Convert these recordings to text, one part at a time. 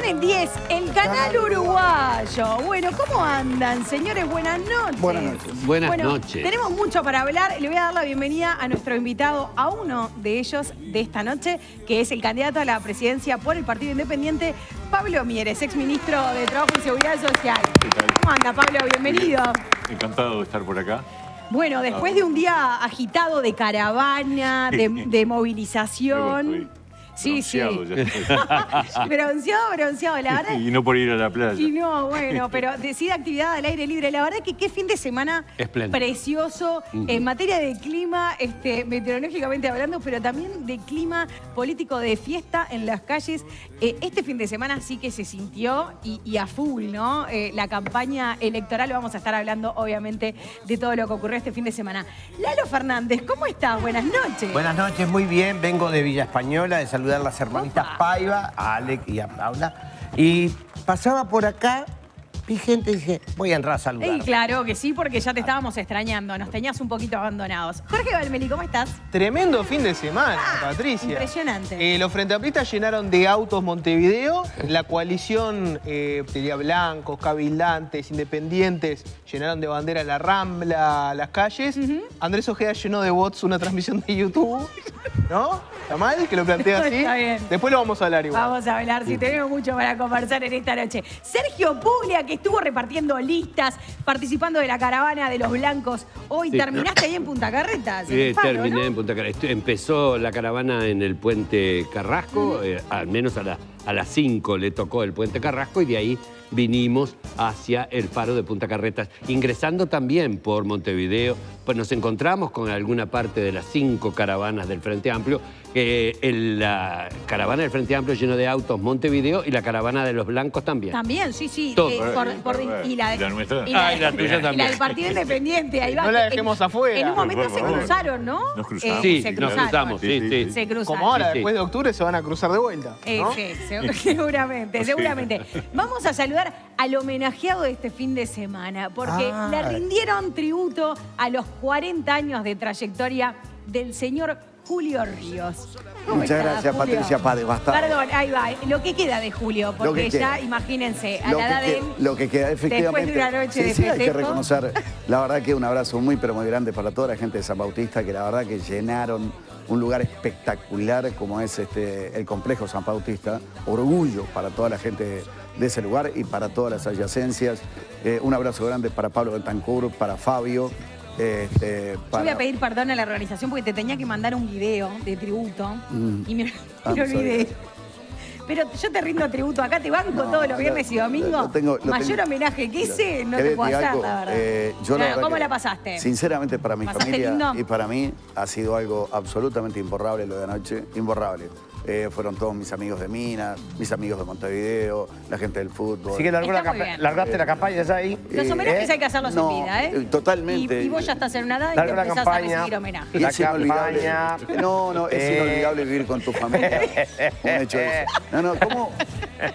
en 10, el canal uruguayo. Bueno, ¿cómo andan, señores? Buenas noches. Buenas noches. Buenas noches. Tenemos mucho para hablar. Le voy a dar la bienvenida a nuestro invitado, a uno de ellos de esta noche, que es el candidato a la presidencia por el Partido Independiente, Pablo Mieres, exministro de Trabajo y Seguridad Social. ¿Qué tal? ¿Cómo anda, Pablo? Bienvenido. Encantado de estar por acá. Bueno, después de un día agitado de caravana, de movilización. Sí, sí. Bronceado, la verdad. Y no por ir a la playa. Y no, bueno, pero decide actividad al aire libre. La verdad que qué fin de semana espléndido, precioso en materia de clima, meteorológicamente hablando, pero también de clima político, de fiesta en las calles. Este fin de semana sí que se sintió y a full, ¿no? La campaña electoral, vamos a estar hablando obviamente de todo lo que ocurrió este fin de semana. Lalo Fernández, ¿cómo estás? Buenas noches. Buenas noches, muy bien. Vengo de Villa Española, de saludar a las hermanitas Paiva, a Alec y a Paula. Y pasaba por acá, vi gente y dije, voy a entrar a saludar. Y claro que sí, porque ya te estábamos extrañando. Nos tenías un poquito abandonados. Jorge Valmeli, ¿cómo estás? Tremendo fin de semana, Patricia. Impresionante. Los frentamplistas llenaron de autos Montevideo. La coalición, diría blancos, cabildantes, independientes, llenaron de bandera la Rambla, las calles. Andrés Ojeda llenó de bots una transmisión de YouTube. ¿No? ¿Está mal que lo plantea así? Está bien. Después lo vamos a hablar igual. Vamos a hablar, si tenemos mucho para conversar en esta noche. Sergio Puglia, que estuvo repartiendo listas, participando de la caravana de los blancos. Hoy Sí. terminaste ahí en Punta Carretas. Terminé en Punta Carretas. Empezó la caravana en el puente Carrasco, al menos a las 5 le tocó el puente Carrasco y de ahí vinimos hacia el faro de Punta Carretas, ingresando también por Montevideo. Pues nos encontramos con alguna parte de las 5 caravanas del Frente Amplio, la caravana del Frente Amplio lleno de autos Montevideo y la caravana de los blancos también. También, sí, sí. Todo. Y la nuestra. Y la, y la tuya también. Y la del Partido Independiente. Ahí va. No la dejemos afuera. En un momento Por se favor. cruzaron, ¿no? Nos cruzamos. Sí, se nos cruzaron. cruzamos, sí. Se cruzaron. Como ahora, Sí, sí. después de octubre, se van a cruzar de vuelta. ¿no? Sí, seguramente, seguramente. Vamos a saludar al homenajeado de este fin de semana, porque le rindieron tributo a los 40 años de trayectoria del señor Julio Ríos. ¿Cómo Muchas estás, gracias, Julio? Patricia Pádez, bastante. Perdón, ahí va. Lo que queda de Julio, porque ya, queda. imagínense, a la edad de él, Lo que queda, efectivamente. después de una noche de sí, hay que festejo. reconocer. La verdad que un abrazo muy, pero muy grande para toda la gente de San Bautista, que la verdad que llenaron un lugar espectacular como es el complejo San Bautista. Orgullo para toda la gente de ese lugar y para todas las adyacencias. Un abrazo grande para Pablo Bentancur, para Fabio. Yo voy a pedir perdón a la organización porque te tenía que mandar un video de tributo y me lo olvidé. Pero yo te rindo tributo acá, te banco todos los viernes y domingos. Mayor homenaje que ese no te puedo hacer, la verdad. ¿Cómo la pasaste? Sinceramente, para mi ¿Pasaste familia lindo? y para mí ha sido algo absolutamente imborrable lo de anoche. Imborrable. Fueron todos mis amigos de Minas, mis amigos de Montevideo, la gente del fútbol. Así que Está muy bien. largaste la campaña ya ahí. Los homenajes hay que hacerlos no, en vida, ¿eh? totalmente. Y vos ya estás en una edad y te Larga la empezás campaña. a recibir homenajes. Y es inolvidable. campaña. No, es inolvidable vivir con tu familia. Un hecho de eso. No, ¿cómo?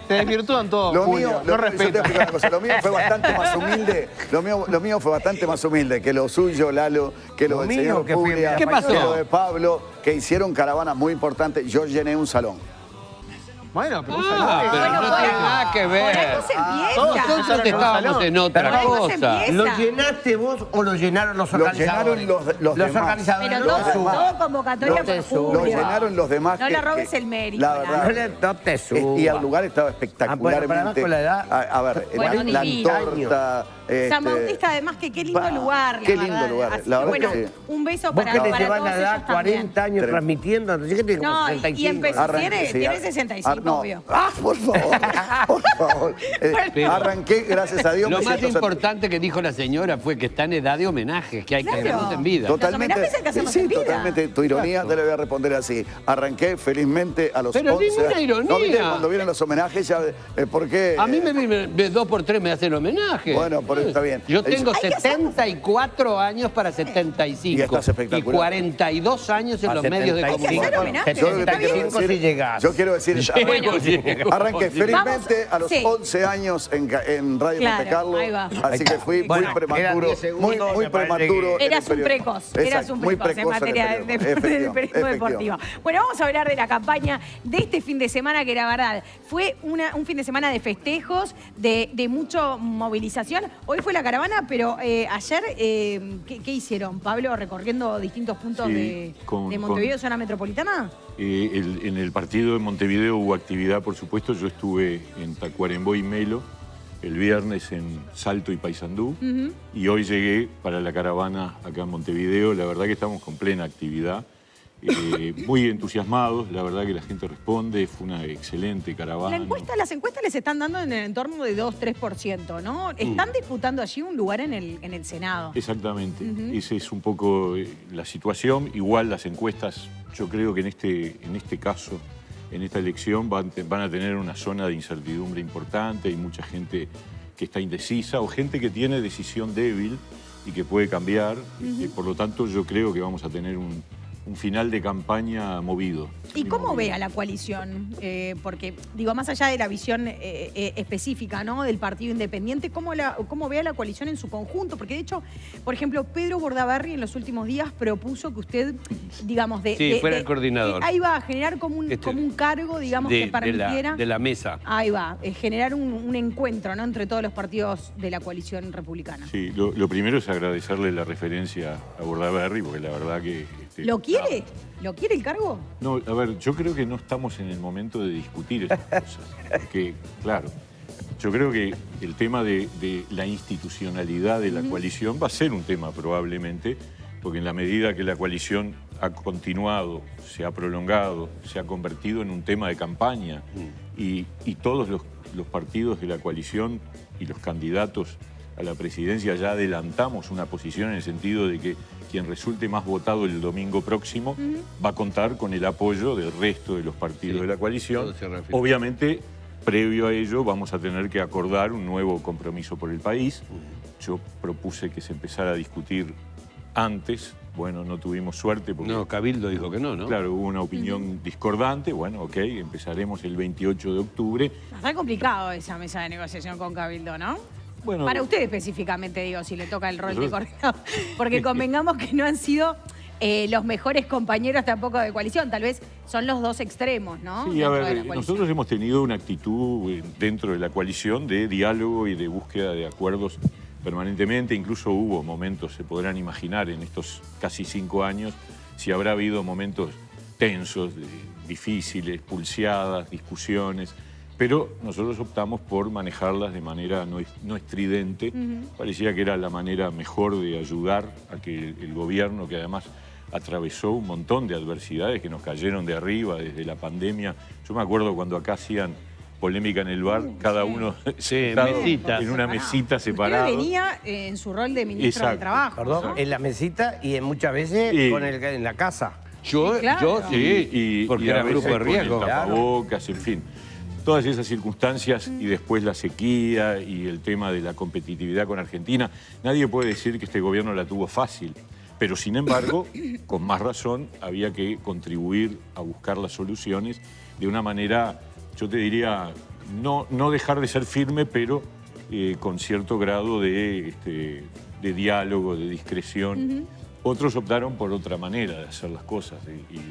Te desvirtúan todo, Lo Julio. mío, no yo te respeto. explico una cosa, lo mío fue bastante más humilde. Lo mío fue bastante más humilde que lo suyo, Lalo, que lo Lo del mío, señor que fui en Puglia, ¿Qué pasó? que lo de Pablo, que hicieron caravanas muy importantes. Yo llené un salón. Bueno, pero Pero Bueno, no por tiene algo- nada que Por algo ver. se empieza. Nosotros estábamos en otra Por algo se cosa. empieza. ¿Lo llenaste vos o lo llenaron los Lo organizadores? llenaron los demás. organizadores. Pero no te todo subas. convocatoria No te por subas. Lo Julio. llenaron los demás. No le robes el mérito, La Lalo. verdad. No te subas. Y el lugar estaba espectacularmente. Bueno, además con la edad. A ver, Bueno, la divino. torta. San Bautista, además, que qué lindo lugar. Qué lindo lugar. Así La que, verdad bueno, que sí. un beso Vos para, que le para llevas todos la edad, ellos también. 40 años transmitiendo, no sé qué tiene como No, 65. y empezó, Arranqué, sí, tiene 65, no. obvio. Por favor, por favor. Bueno. Arranqué, gracias a Dios. Lo me más siento importante que dijo la señora fue que está en edad de homenajes, que hay que Claro. hacerlos en vida. Totalmente. homenajes hay que hacerlos Sí, en vida. totalmente. Tu ironía te la voy a responder así. Arranqué felizmente a los Pero 11. ninguna ironía. No, ¿viste? Cuando vienen los homenajes, ya, ¿por qué? A mí de 2 por 3 me hacen homenaje. Bueno, por eso está bien. Yo tengo Hay que hacer- 74 años para 75. Y estás espectacular. Y 42 años en A los medios de 75. Hay que hacer comunicación. homenaje. Yo lo que te Está bien. quiero decir, si llegás. yo quiero decir, Llego. arranqué felizmente a los Sí. 11 años en Radio Claro, Monte Carlo, ahí va. así que fui Bueno, muy prematuro, quedan 10 segundos, muy me parece prematuro. que- en el Eras un periodismo. precoz, eras Exacto, un muy precoz en precoz materia el del periodismo. periodismo deportivo. Bueno, vamos a hablar de la campaña de este fin de semana, que la verdad fue un fin de semana de festejos, de mucha movilización. Hoy fue la caravana, pero ayer, ¿qué hicieron, Pablo? ¿Recorriendo distintos puntos Sí, de Montevideo, zona metropolitana? En el partido de Montevideo hubo actividad, por supuesto. Yo estuve en Tacuarembó y Melo, el viernes en Salto y Paysandú, y hoy llegué para la caravana acá en Montevideo. La verdad que estamos con plena actividad, muy entusiasmados. La verdad que la gente responde, fue una excelente caravana. Las encuestas les están dando en el entorno de 2-3%, ¿no? Están disputando allí un lugar en el Senado. Exactamente, esa es un poco la situación. Igual las encuestas, yo creo que en este caso, en esta elección, van a tener una zona de incertidumbre importante. Hay mucha gente que está indecisa o gente que tiene decisión débil y que puede cambiar. Por lo tanto, yo creo que vamos a tener un final de campaña movido. ¿Y muy cómo movido. ve a la coalición? Porque, digo, más allá de la visión específica, ¿no?, del Partido Independiente, ¿cómo ve a la coalición en su conjunto? Porque, de hecho, por ejemplo, Pedro Bordaberry en los últimos días propuso que usted, digamos, Sí, fuera el coordinador. ahí va a generar como un cargo, digamos, que permitiera... de la mesa. Ahí va, generar un encuentro, ¿no?, entre todos los partidos de la coalición republicana. Sí, lo primero es agradecerle la referencia a Bordaberry, porque la verdad que... ¿Lo quiere? ¿Lo quiere el cargo? No, a ver, yo creo que no estamos en el momento de discutir esas cosas. Porque, claro, yo creo que el tema de la institucionalidad de la coalición va a ser un tema probablemente, porque en la medida que la coalición ha continuado, se ha prolongado, se ha convertido en un tema de campaña y todos los partidos de la coalición y los candidatos a la presidencia ya adelantamos una posición en el sentido de que quien resulte más votado el domingo próximo va a contar con el apoyo del resto de los partidos de la coalición. todo se refiere. Obviamente, previo a ello, vamos a tener que acordar un nuevo compromiso por el país. Yo propuse que se empezara a discutir antes. Bueno, no tuvimos suerte porque... No, Cabildo dijo que no, ¿no? Claro, hubo una opinión discordante. Bueno, ok, empezaremos el 28 de octubre. Está complicado esa mesa de negociación con Cabildo, ¿no? Bueno, Para usted específicamente, digo, si le toca el rol de Nosotros- coordinador. Porque convengamos que no han sido los mejores compañeros tampoco de coalición. Tal vez son los dos extremos, ¿no? Sí, a Dentro de la ver, coalición. nosotros hemos tenido una actitud dentro de la coalición de diálogo y de búsqueda de acuerdos permanentemente. Incluso hubo momentos, se podrán imaginar, en estos casi 5 años, si habrá habido momentos tensos, difíciles, pulseadas, discusiones. Pero nosotros optamos por manejarlas de manera no estridente. Parecía que era la manera mejor de ayudar a que el gobierno, que además atravesó un montón de adversidades que nos cayeron de arriba desde la pandemia. Yo me acuerdo cuando acá hacían polémica en el bar, cada uno sentado mesita. en una mesita Usted separada. venía en su rol de ministro del Exacto. Trabajo. Perdón, ¿no? en la mesita y muchas veces Sí. en la casa. Yo, Sí, claro. yo sí, porque y a era veces grupo de con el riesgo. tapabocas, en fin. Todas esas circunstancias y después la sequía y el tema de la competitividad con Argentina. Nadie puede decir que este gobierno la tuvo fácil, pero sin embargo, con más razón, había que contribuir a buscar las soluciones de una manera, yo te diría, no dejar de ser firme, pero con cierto grado de diálogo, de discreción. Otros optaron por otra manera de hacer las cosas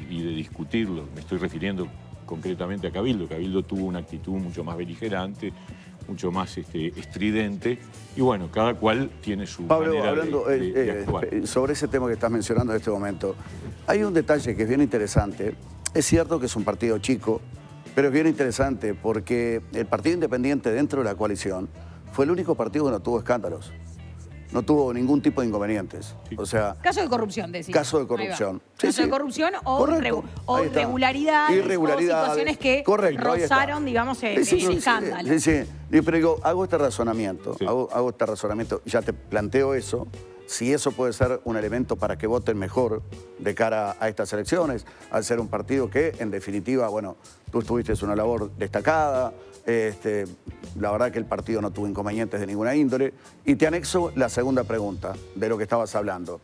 y de discutirlo. Me estoy refiriendo concretamente a Cabildo. Cabildo tuvo una actitud mucho más beligerante, mucho más estridente. Y bueno, cada cual tiene su Pablo, manera hablando de actuar. sobre ese tema que estás mencionando en este momento, hay un detalle que es bien interesante. Es cierto que es un partido chico, pero es bien interesante porque el Partido Independiente dentro de la coalición fue el único partido que no tuvo escándalos. No tuvo ningún tipo de inconvenientes. O sea, Caso de corrupción, decís. caso de Ahí va. corrupción. Sí, Caso de sí. corrupción o, Correcto. Ahí está. irregularidades, o situaciones que Correcto, ahí está. rozaron, digamos, Sí, sí, sí, escándalo. Sí, sí. Pero digo, hago este razonamiento, Sí. hago este razonamiento, ya te planteo eso, si eso puede ser un elemento para que voten mejor de cara a estas elecciones, al ser un partido que, en definitiva, bueno, tú tuviste una labor destacada, la verdad que el partido no tuvo inconvenientes de ninguna índole, y te anexo la segunda pregunta de lo que estabas hablando.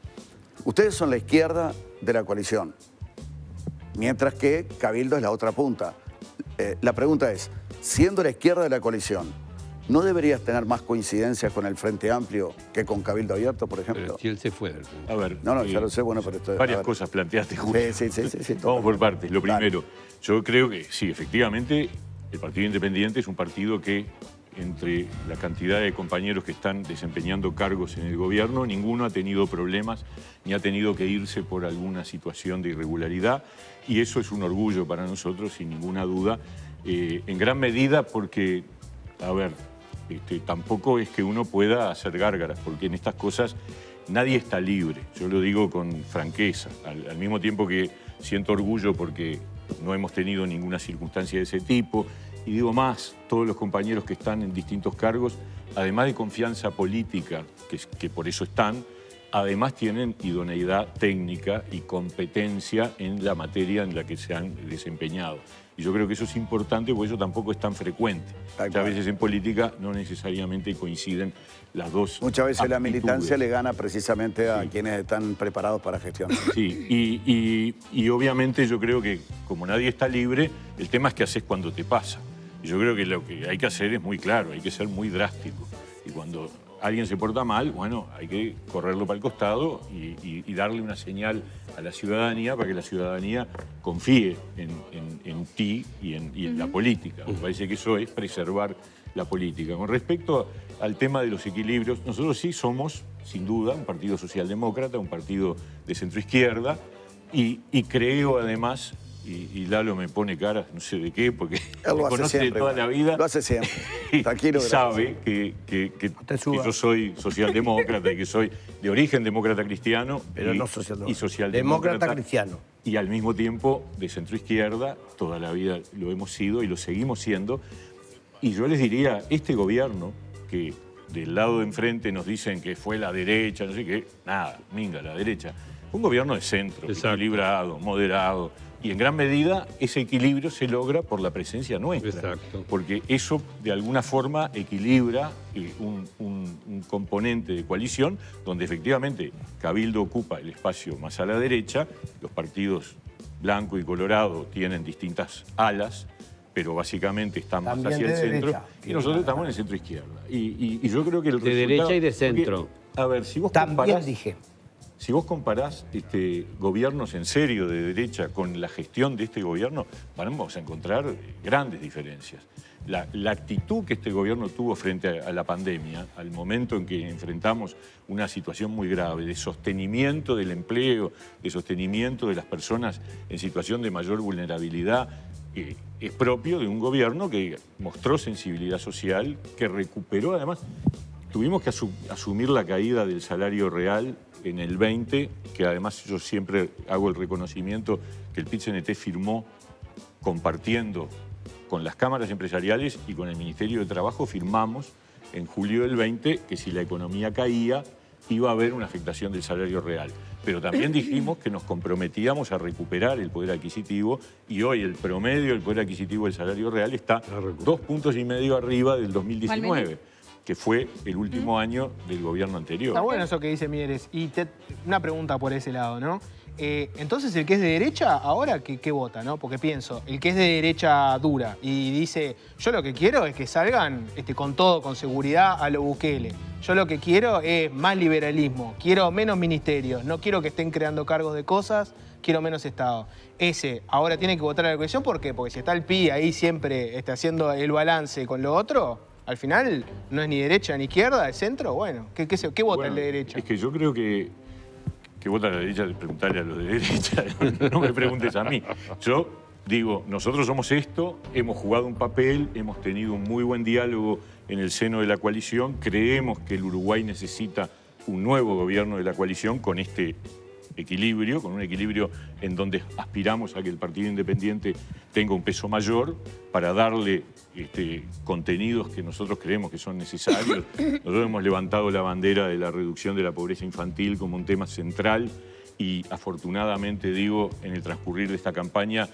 Ustedes son la izquierda de la coalición, mientras que Cabildo es la otra punta. La pregunta es, siendo la izquierda de la coalición, ¿no deberías tener más coincidencias con el Frente Amplio que con Cabildo Abierto, por ejemplo? Pero si él se fue del frente. A ver. No, ya lo sé, bueno, pero esto... Varias cosas planteaste, Julio. Sí. Vamos por partes. Lo Dale. primero, yo creo que sí, efectivamente, el Partido Independiente es un partido que, entre la cantidad de compañeros que están desempeñando cargos en el gobierno, ninguno ha tenido problemas ni ha tenido que irse por alguna situación de irregularidad. Y eso es un orgullo para nosotros, sin ninguna duda, en gran medida porque, a ver, tampoco es que uno pueda hacer gárgaras, porque en estas cosas nadie está libre. Yo lo digo con franqueza, al mismo tiempo que siento orgullo porque no hemos tenido ninguna circunstancia de ese tipo. Y digo más, todos los compañeros que están en distintos cargos, además de confianza política, que por eso están, además tienen idoneidad técnica y competencia en la materia en la que se han desempeñado. Y yo creo que eso es importante porque eso tampoco es tan frecuente. A veces en política no necesariamente coinciden las dos Muchas veces la aptitudes. militancia le gana precisamente a quienes están preparados para gestionar. Sí, y obviamente yo creo que como nadie está libre, el tema es qué haces cuando te pasa. Y yo creo que lo que hay que hacer es muy claro, hay que ser muy drástico. Y cuando alguien se porta mal, bueno, hay que correrlo para el costado y darle una señal a la ciudadanía para que la ciudadanía confíe en ti y en la política. Me parece que eso es preservar la política. Con respecto al tema de los equilibrios, nosotros sí somos, sin duda, un partido socialdemócrata, un partido de centroizquierda, y creo además, y Lalo me pone cara, no sé de qué, porque Él me lo hace conoce siempre, de toda la vida. Lo hace siempre. Tranquilo. Sabe que yo soy socialdemócrata y que soy de origen demócrata cristiano. Pero no socialdemócrata. Demócrata cristiano. Y al mismo tiempo de centroizquierda, toda la vida lo hemos sido y lo seguimos siendo. Y yo les diría, este gobierno, que del lado de enfrente nos dicen que fue la derecha, no sé qué, nada, minga, la derecha. Un gobierno de centro, equilibrado, moderado. Y en gran medida ese equilibrio se logra por la presencia nuestra. Exacto. Porque eso de alguna forma equilibra un componente de coalición donde efectivamente Cabildo ocupa el espacio más a la derecha, los partidos blanco y colorado tienen distintas alas, pero básicamente estamos También hacia el de centro derecha. y nosotros estamos en el centro izquierda. Y yo creo que el De resultado... derecha y de centro. Porque, a ver, si vos También comparás... dije. Si vos comparás gobiernos en serio de derecha con la gestión de este gobierno, vamos a encontrar grandes diferencias. La actitud que este gobierno tuvo frente a la pandemia, al momento en que enfrentamos una situación muy grave de sostenimiento del empleo, de sostenimiento de las personas en situación de mayor vulnerabilidad, es propio de un gobierno que mostró sensibilidad social, que recuperó además... Tuvimos que asumir la caída del salario real en el 20, que además yo siempre hago el reconocimiento que el PIT-CNT firmó compartiendo con las cámaras empresariales y con el Ministerio de Trabajo, firmamos en julio del 20 que si la economía caía iba a haber una afectación del salario real. Pero también dijimos que nos comprometíamos a recuperar el poder adquisitivo y hoy el promedio del poder adquisitivo del salario real está 2,5 puntos arriba del 2019. Que fue el último año del gobierno anterior. Está bueno eso que dice Mieres. Y una pregunta por ese lado, ¿no? Entonces, el que es de derecha, ahora, ¿qué vota, no? Porque pienso, el que es de derecha dura y dice, yo lo que quiero es que salgan con todo, con seguridad, a lo Bukele. Yo lo que quiero es más liberalismo, quiero menos ministerios, no quiero que estén creando cargos de cosas, quiero menos Estado. Ese ahora tiene que votar a la coalición, ¿por qué? Porque si está el PI ahí siempre haciendo el balance con lo otro... Al final, no es ni derecha ni izquierda, es centro, bueno, ¿qué vota el de derecha? Es que yo creo que vota la derecha, preguntarle a los de derecha, no me preguntes a mí. Yo digo, nosotros somos esto, hemos jugado un papel, hemos tenido un muy buen diálogo en el seno de la coalición, creemos que el Uruguay necesita un nuevo gobierno de la coalición con este equilibrio, con un equilibrio en donde aspiramos a que el Partido Independiente tenga un peso mayor para darle contenidos que nosotros creemos que son necesarios. Nosotros hemos levantado la bandera de la reducción de la pobreza infantil como un tema central y afortunadamente, digo, en el transcurrir de esta campaña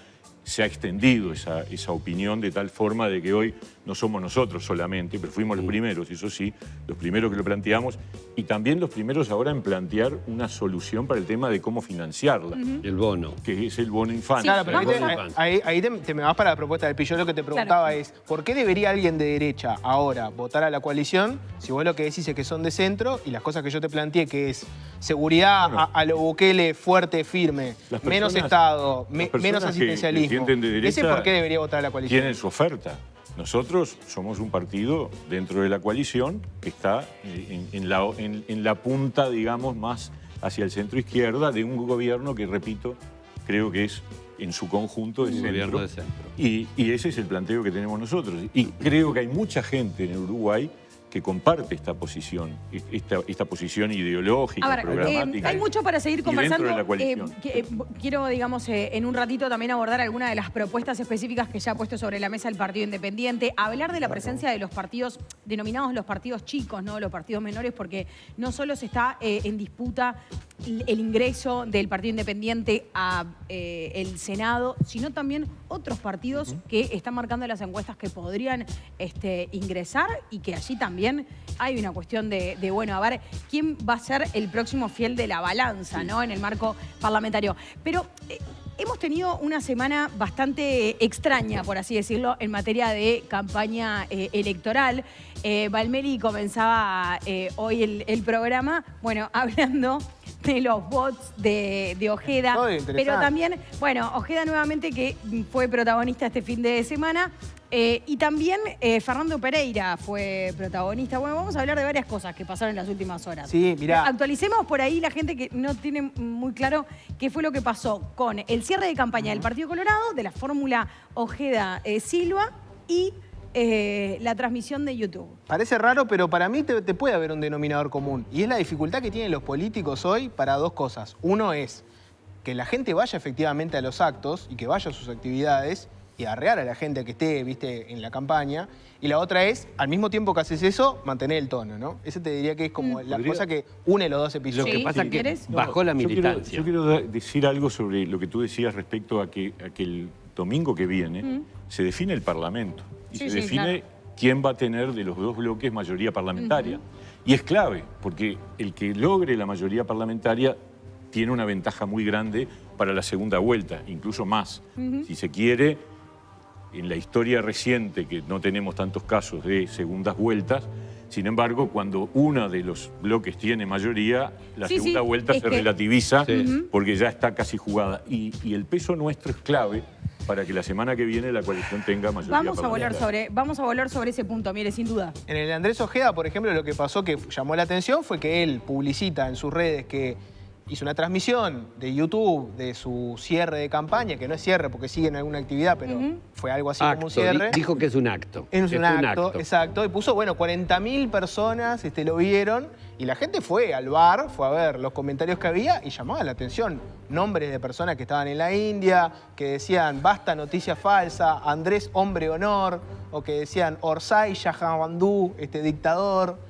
se ha extendido esa opinión de tal forma de que hoy no somos nosotros solamente, pero fuimos los primeros, eso sí, los primeros que lo planteamos, y también los primeros ahora en plantear una solución para el tema de cómo financiarla. El bono. Que es el bono infancia. Claro, pero ahí te me vas para la propuesta del Pillo. Lo que te preguntaba es, ¿por qué debería alguien de derecha ahora votar a la coalición si vos lo que decís es que son de centro y las cosas que yo te planteé, que es seguridad a lo Bukele fuerte, firme, menos Estado, menos asistencialismo? ¿Ese por qué debería votar a la coalición? Tienen su oferta. Nosotros somos un partido dentro de la coalición que está en la punta, digamos, más hacia el centro-izquierda de un gobierno que, repito, creo que es en su conjunto de centro. Gobierno de centro. Y ese es el planteo que tenemos nosotros. Y creo que hay mucha gente en Uruguay que comparte esta posición ideológica, a ver, programática. hay mucho para seguir conversando. Dentro de la coalición. Quiero, digamos, en un ratito también abordar algunas de las propuestas específicas que ya ha puesto sobre la mesa el Partido Independiente. Hablar de la presencia de los partidos denominados los partidos chicos, ¿no? Los partidos menores, porque no solo se está en disputa el ingreso del Partido Independiente a el Senado, sino también otros partidos que están marcando las encuestas que podrían ingresar y que allí también hay una cuestión de, bueno, a ver, ¿quién va a ser el próximo fiel de la balanza, ¿no? En el marco parlamentario. Pero hemos tenido una semana bastante extraña, por así decirlo, en materia de campaña electoral. Valmeli comenzaba hoy el programa, bueno, hablando de los bots de Ojeda. Pero también, bueno, Ojeda nuevamente que fue protagonista este fin de semana. Y también Fernando Pereira fue protagonista. Bueno, vamos a hablar de varias cosas que pasaron en las últimas horas. Sí, mirá. Actualicemos por ahí la gente que no tiene muy claro qué fue lo que pasó con el cierre de campaña del Partido Colorado, de la fórmula Ojeda-Silva y la transmisión de YouTube. Parece raro, pero para mí te puede haber un denominador común. Y es la dificultad que tienen los políticos hoy para dos cosas. Uno es que la gente vaya efectivamente a los actos y que vaya a sus actividades y arrear a la gente que esté, viste, en la campaña. Y la otra es, al mismo tiempo que haces eso, mantener el tono, ¿no? Ese te diría que es como la cosa que une los dos episodios. Lo que pasa es que bajó la militancia. Yo quiero decir algo sobre lo que tú decías respecto a que el domingo que viene se define el Parlamento. Y se define quién va a tener de los dos bloques mayoría parlamentaria. Y es clave, porque el que logre la mayoría parlamentaria tiene una ventaja muy grande para la segunda vuelta, incluso más. Si se quiere, en la historia reciente, que no tenemos tantos casos de segundas vueltas, sin embargo, cuando uno de los bloques tiene mayoría, la segunda vuelta se relativiza porque ya está casi jugada. Y el peso nuestro es clave para que la semana que viene la coalición tenga mayoría parlamentaria. Vamos a volver sobre ese punto, mire, sin duda. En el de Andrés Ojeda, por ejemplo, lo que pasó que llamó la atención fue que él publicita en sus redes que hizo una transmisión de YouTube de su cierre de campaña, que no es cierre porque sigue en alguna actividad, pero fue algo así como un cierre. Dijo que es un acto. Es un acto, exacto. Y puso, bueno, 40.000 personas lo vieron y la gente fue al bar, fue a ver los comentarios que había y llamaba la atención. Nombres de personas que estaban en la India, que decían, basta noticia falsa, Andrés hombre honor, o que decían, Orsay Yahabandú, dictador,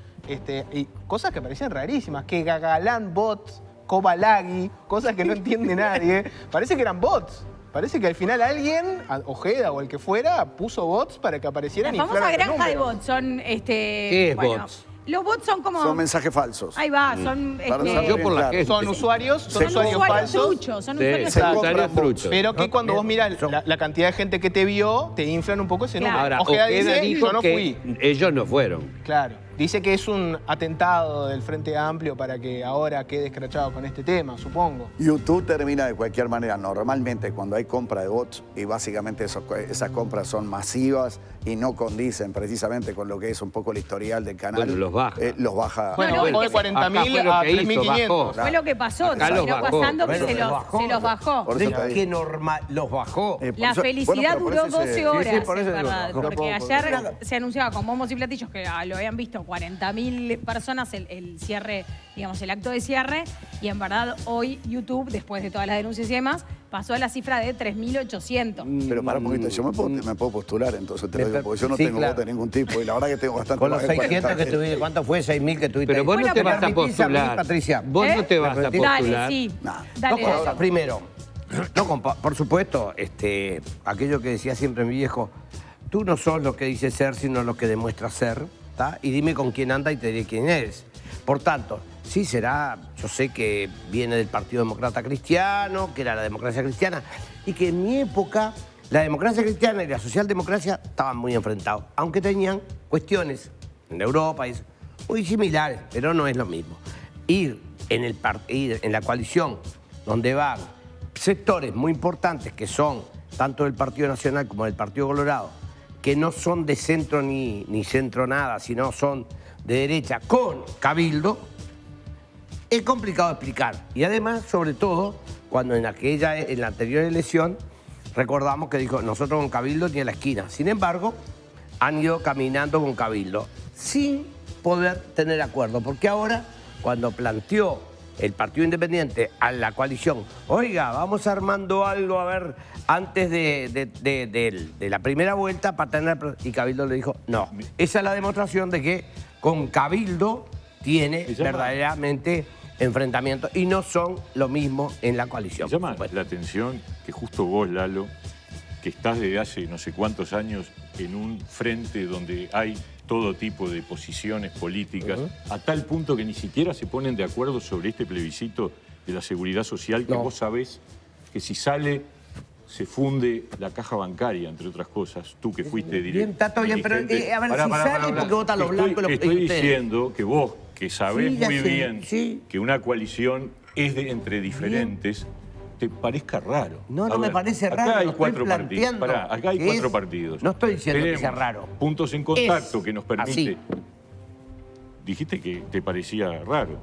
y cosas que parecían rarísimas, que Gagalán bots, Kobalagi, cosas que no entiende nadie. Parece que eran bots. Parece que al final alguien, Ojeda o el que fuera, puso bots para que aparecieran y inflaran la famosa granja números. de bots son ¿Qué es bots? Los bots son como... Son mensajes falsos. Ahí va, son... Yo por la gente. Son usuarios falsos. Truchos, son usuarios truchos. Pero que cuando vos mirás la cantidad de gente que te vio, te inflan un poco ese número. Ahora, Ojeda dice, dijo yo no fui. que ellos no fueron. Claro. Dice que es un atentado del Frente Amplio para que ahora quede escrachado con este tema, supongo. YouTube termina de cualquier manera. Normalmente cuando hay compra de bots, y básicamente esas compras son masivas y no condicen precisamente con lo que es un poco el historial del canal. Bueno, los baja. Los baja. Bueno, bajó de 40.000 a 3.500. Fue lo que pasó, terminó pasando que se los bajó. ¿Qué normal? Los bajó. La felicidad duró 12 horas, sí, por eso es verdad. lo Porque ayer se anunciaba con bombos y platillos que lo habían visto 40.000 personas el cierre, digamos, el acto de cierre. Y en verdad hoy YouTube, después de todas las denuncias y demás, pasó a la cifra de 3.800. Pero para un poquito, yo me puedo postular, entonces te lo digo, porque yo no tengo voto de ningún tipo y la verdad que tengo bastante... Con los 600 que tuviste, ¿cuánto fue? 6.000 que tuviste. Pero vos no te vas a postular. Patricia. Vos no te vas a postular. Dale, sí. Dos cosas. Primero, No, por supuesto, aquello que decía siempre mi viejo, tú no sos lo que dices ser, sino lo que demuestras ser, ¿tá? Y dime con quién anda y te diré quién eres. Por tanto, sí será, yo sé que viene del Partido Demócrata Cristiano, que era la democracia cristiana, y que en mi época la democracia cristiana y la socialdemocracia estaban muy enfrentados, aunque tenían cuestiones en Europa muy similares, pero no es lo mismo. Ir en la coalición donde van sectores muy importantes que son tanto del Partido Nacional como del Partido Colorado, que no son de centro ni centro nada, sino son de derecha con Cabildo, es complicado de explicar. Y además, sobre todo, cuando en la anterior elección, recordamos que dijo, nosotros con Cabildo ni a la esquina. Sin embargo, han ido caminando con Cabildo sin poder tener acuerdo, porque ahora, cuando planteó el Partido Independiente a la coalición, oiga, vamos armando algo, a ver, antes de la primera vuelta para tener... Y Cabildo le dijo, no. Esa es la demostración de que con Cabildo tiene verdaderamente enfrentamiento y no son lo mismo en la coalición. Me llama la atención que justo vos, Lalo, que estás desde hace no sé cuántos años en un frente donde hay todo tipo de posiciones políticas, a tal punto que ni siquiera se ponen de acuerdo sobre este plebiscito de la seguridad social, que vos sabés que si sale se funde la caja bancaria, entre otras cosas. Tú que fuiste directo. Bien, está todo bien, pero a ver, si sale, porque votan los blancos y los Estoy diciendo que vos, que sabés muy bien que una coalición es entre diferentes, te parezca raro. No, no me parece raro. Acá hay cuatro partidos. Acá hay cuatro partidos. No estoy diciendo que sea Tenemos raro. puntos en contacto que nos permite... así. Dijiste que te parecía raro.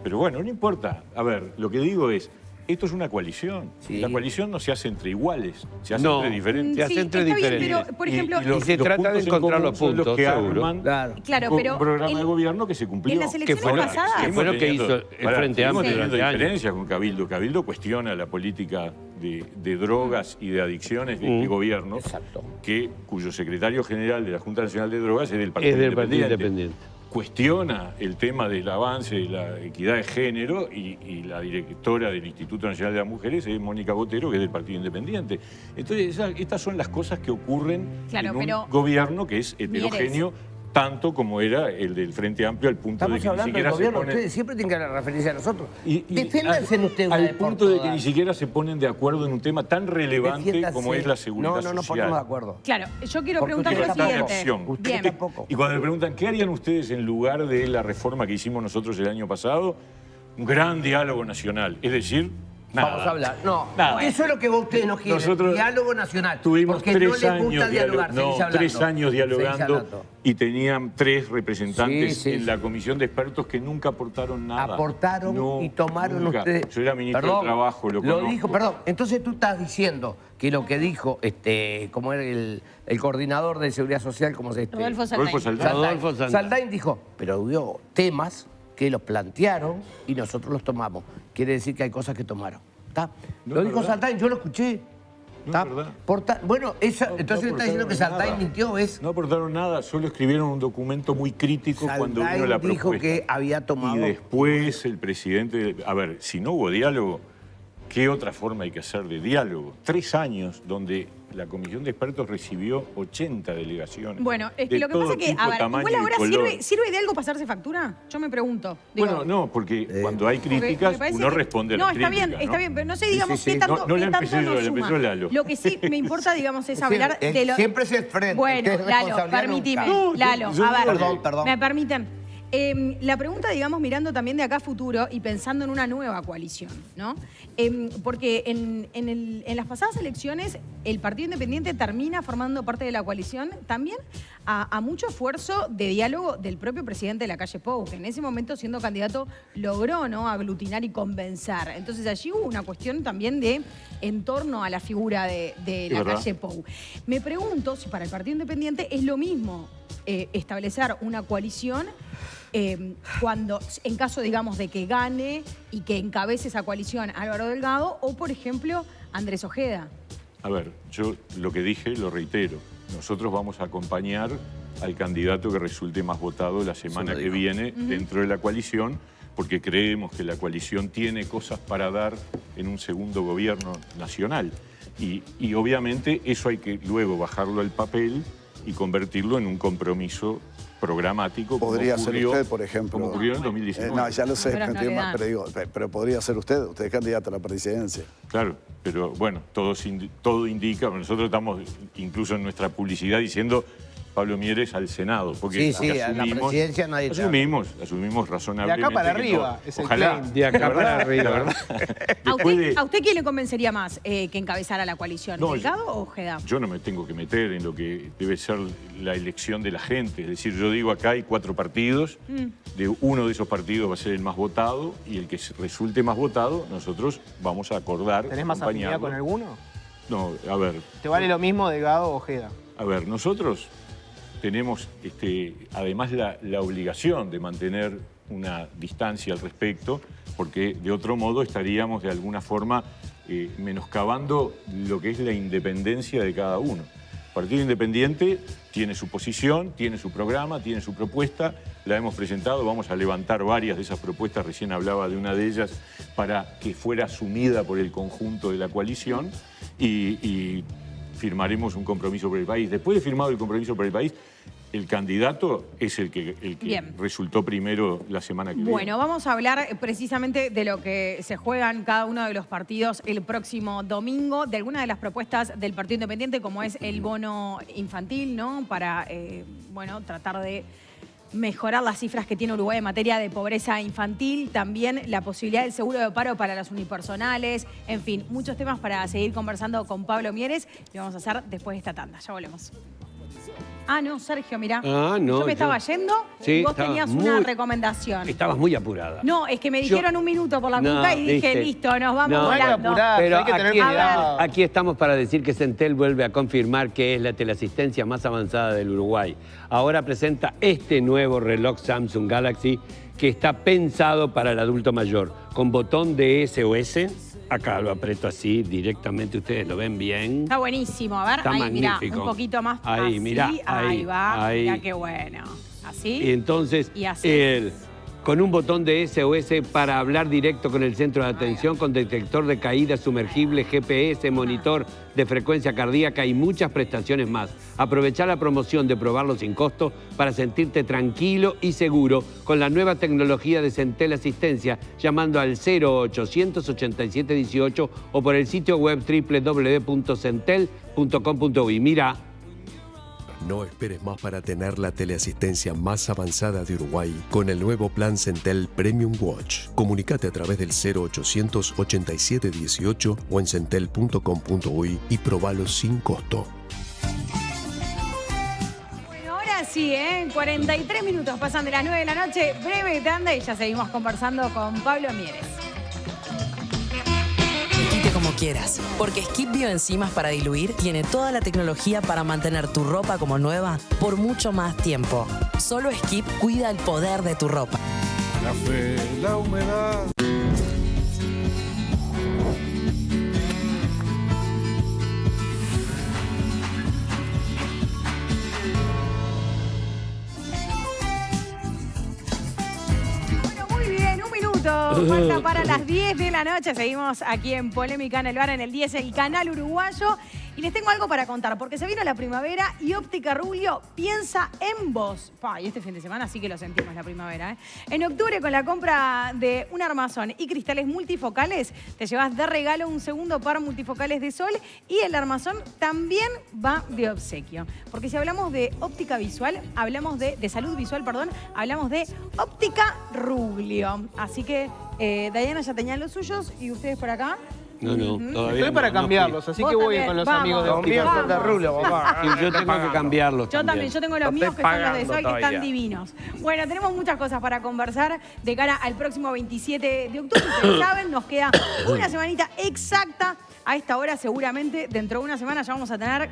Pero bueno, no importa. A ver, lo que digo es, esto es una coalición. Sí. La coalición no se hace entre iguales, se hace entre diferentes. Se hace entre está bien, diferentes. pero, por ejemplo, Y se trata de encontrar los son puntos, que seguro. arman Claro, un pero programa de gobierno que se cumplió. en las elecciones pasadas... que fue lo que hizo el Frente Amplio teniendo durante años. diferencias con Cabildo. Cabildo cuestiona la política de drogas y de adicciones de este gobierno, cuyo secretario general de la Junta Nacional de Drogas es del Partido Independiente. Cuestiona el tema del avance de la equidad de género y la directora del Instituto Nacional de las Mujeres es Mónica Botero, que es del Partido Independiente. Entonces, estas son las cosas que ocurren en un gobierno que es heterogéneo, tanto como era el del Frente Amplio, al punto de que ni siquiera se ponen... Ustedes siempre tienen que dar referencia a nosotros. Defiéndanse ustedes al punto de que ni siquiera se ponen de acuerdo en un tema tan relevante como es la seguridad social. No ponemos de acuerdo. Claro, yo quiero preguntarle lo siguiente. Usted tampoco. Y cuando le preguntan, ¿qué harían ustedes en lugar de la reforma que hicimos nosotros el año pasado? Un gran diálogo nacional. Es decir, nada. Vamos a hablar. No, nada. Eso es lo que ustedes no quieren. Nosotros diálogo nacional. Tuvimos porque 3 no les años gusta dialogar. tres años dialogando y tenían 3 representantes en la comisión de expertos que nunca aportaron nada. Aportaron y tomaron nunca. ustedes. Yo era ministro de Trabajo, lo conozco. dijo, perdón. Entonces tú estás diciendo que lo que dijo, como era el coordinador de Seguridad Social, como se Rodolfo Saldain. Saldain dijo, pero hubo temas que los plantearon y nosotros los tomamos. Quiere decir que hay cosas que tomaron. ¿Está? Lo dijo Saldain, yo lo escuché. No es verdad. Bueno, entonces le está diciendo que Saldain mintió, No aportaron nada, solo escribieron un documento muy crítico cuando vino la propuesta. dijo que había tomado... Y después el presidente... A ver, si no hubo diálogo, ¿qué otra forma hay que hacer de diálogo? 3 años donde la comisión de expertos recibió 80 delegaciones. Bueno, es que lo que pasa es que, a ver, igual ahora ¿sirve de algo pasarse factura? Yo me pregunto. Bueno, no, porque cuando hay críticas, uno responde a las críticas. No, está bien, pero no sé, digamos, qué tanto no le nos empezó suma. Lalo. Lo que sí me importa, digamos, es hablar de lo... Siempre es el frente. Bueno, Lalo, permíteme. Lalo, a ver, perdón. ¿me permiten? La pregunta, digamos, mirando también de acá a futuro y pensando en una nueva coalición, ¿no? Porque en las pasadas elecciones el Partido Independiente termina formando parte de la coalición también a mucho esfuerzo de diálogo del propio presidente de la calle Pou, que en ese momento, siendo candidato, logró, ¿no?, aglutinar y convencer. Entonces allí hubo una cuestión también de en torno a la figura de la calle Pou. Me pregunto si para el Partido Independiente es lo mismo establecer una coalición cuando, en caso, digamos, de que gane y que encabece esa coalición Álvaro Delgado o, por ejemplo, Andrés Ojeda. A ver, yo lo que dije lo reitero. Nosotros vamos a acompañar al candidato que resulte más votado la semana que viene dentro de la coalición, porque creemos que la coalición tiene cosas para dar en un segundo gobierno nacional. Y obviamente eso hay que luego bajarlo al papel y convertirlo en un compromiso programático. Podría como ser ocurrió, usted, por ejemplo. Como ocurrió en el 2019. No, ya lo sé, Pero no le dan. pero podría ser usted es candidato a la presidencia. Claro, pero bueno, todo indica, nosotros estamos incluso en nuestra publicidad diciendo Pablo Mieres al Senado. Porque Sí, a la presidencia nadie te asumimos De razonablemente. acá para que arriba, no. es el Ojalá. claim. De acá La para verdad, arriba. la verdad. ¿A usted quién le convencería más que encabezara la coalición? No, ¿Delgado o Ojeda? Yo no me tengo que meter en lo que debe ser la elección de la gente. Es decir, yo digo acá hay 4 partidos, de uno de esos partidos va a ser el más votado y el que resulte más votado, nosotros vamos a acordar. ¿Tenés más afinidad acompañarlo. con alguno? No, a ver. ¿Te vale lo mismo Delgado o Ojeda? A ver, nosotros tenemos además la obligación de mantener una distancia al respecto, porque de otro modo estaríamos de alguna forma menoscabando lo que es la independencia de cada uno. El Partido Independiente tiene su posición, tiene su programa, tiene su propuesta, la hemos presentado, vamos a levantar varias de esas propuestas, recién hablaba de una de ellas, para que fuera asumida por el conjunto de la coalición y firmaremos un compromiso por el país. Después de firmado el compromiso por el país, el candidato es el que resultó primero la semana que viene. Bueno, vamos a hablar precisamente de lo que se juegan cada uno de los partidos el próximo domingo, de algunas de las propuestas del Partido Independiente, como es el bono infantil, ¿no? Para, bueno, tratar de mejorar las cifras que tiene Uruguay en materia de pobreza infantil, también la posibilidad del seguro de paro para las unipersonales, en fin, muchos temas para seguir conversando con Pablo Mieres. Lo vamos a hacer después de esta tanda. Ya volvemos. Ah, no, Sergio, mirá. Ah, no, yo me estaba yendo Sí, y vos estaba tenías muy- una recomendación. Estabas muy apurada. No, es que me dijeron un minuto por la No, cuca y dije, viste. listo, nos vamos No, No hay que volando. apurar, Pero hay que tener aquí, cuidado. aquí estamos para decir que Centel vuelve a confirmar que es la teleasistencia más avanzada del Uruguay. Ahora presenta este nuevo reloj Samsung Galaxy que está pensado para el adulto mayor, con botón de SOS. Acá lo aprieto así directamente, ustedes lo ven bien. Está buenísimo. A ver, Está ahí, mirá, magnífico. un poquito más Ahí, así. mirá, ahí ahí, va. ahí. Mirá qué bueno. Así. Y entonces, Y así. con un botón de SOS para hablar directo con el centro de atención, con detector de caída sumergible, GPS, monitor de frecuencia cardíaca y muchas prestaciones más. Aprovechá la promoción de probarlo sin costo para sentirte tranquilo y seguro con la nueva tecnología de Centel Asistencia, llamando al 0800 87 18 o por el sitio web www.centel.com.uy. Mira. No esperes más para tener la teleasistencia más avanzada de Uruguay con el nuevo plan Centel Premium Watch. Comunicate a través del 0800 87 18 o en centel.com.uy y probalo sin costo. Bueno, ahora sí, 43 minutos pasan de las 9 de la noche. Breve tanda y ya seguimos conversando con Pablo Mieres. Vestite como quieras, porque Skip Bioenzimas para diluir tiene toda la tecnología para mantener tu ropa como nueva por mucho más tiempo. Solo Skip cuida el poder de tu ropa. La fe, la humedad. Bueno, muy bien, un minuto. Falta para las 10 de la noche. Seguimos aquí en Polémica en el Bar, en el 10, el canal uruguayo. Y les tengo algo para contar, porque se vino la primavera y Óptica Rubio piensa en vos. Y este fin de semana sí que lo sentimos, la primavera. En octubre, con la compra de un armazón y cristales multifocales, te llevas de regalo un segundo par multifocales de sol y el armazón también va de obsequio. Porque si hablamos de óptica visual, hablamos de salud visual, perdón, hablamos de Óptica Rubio. Así que, Diana ya tenían los suyos y ustedes por acá. No, todavía Estoy para no cambiarlos, así Vos que voy también, con los vamos. amigos de Convierte Óptica. de rublo, papá. Sí, yo tengo que cambiarlos Yo también, yo tengo los Lo míos estoy que son los de pagando Sol, que están todavía. divinos. Bueno, tenemos muchas cosas para conversar de cara al próximo 27 de octubre. Ustedes saben, nos queda una semanita exacta. A esta hora, seguramente, dentro de una semana ya vamos a tener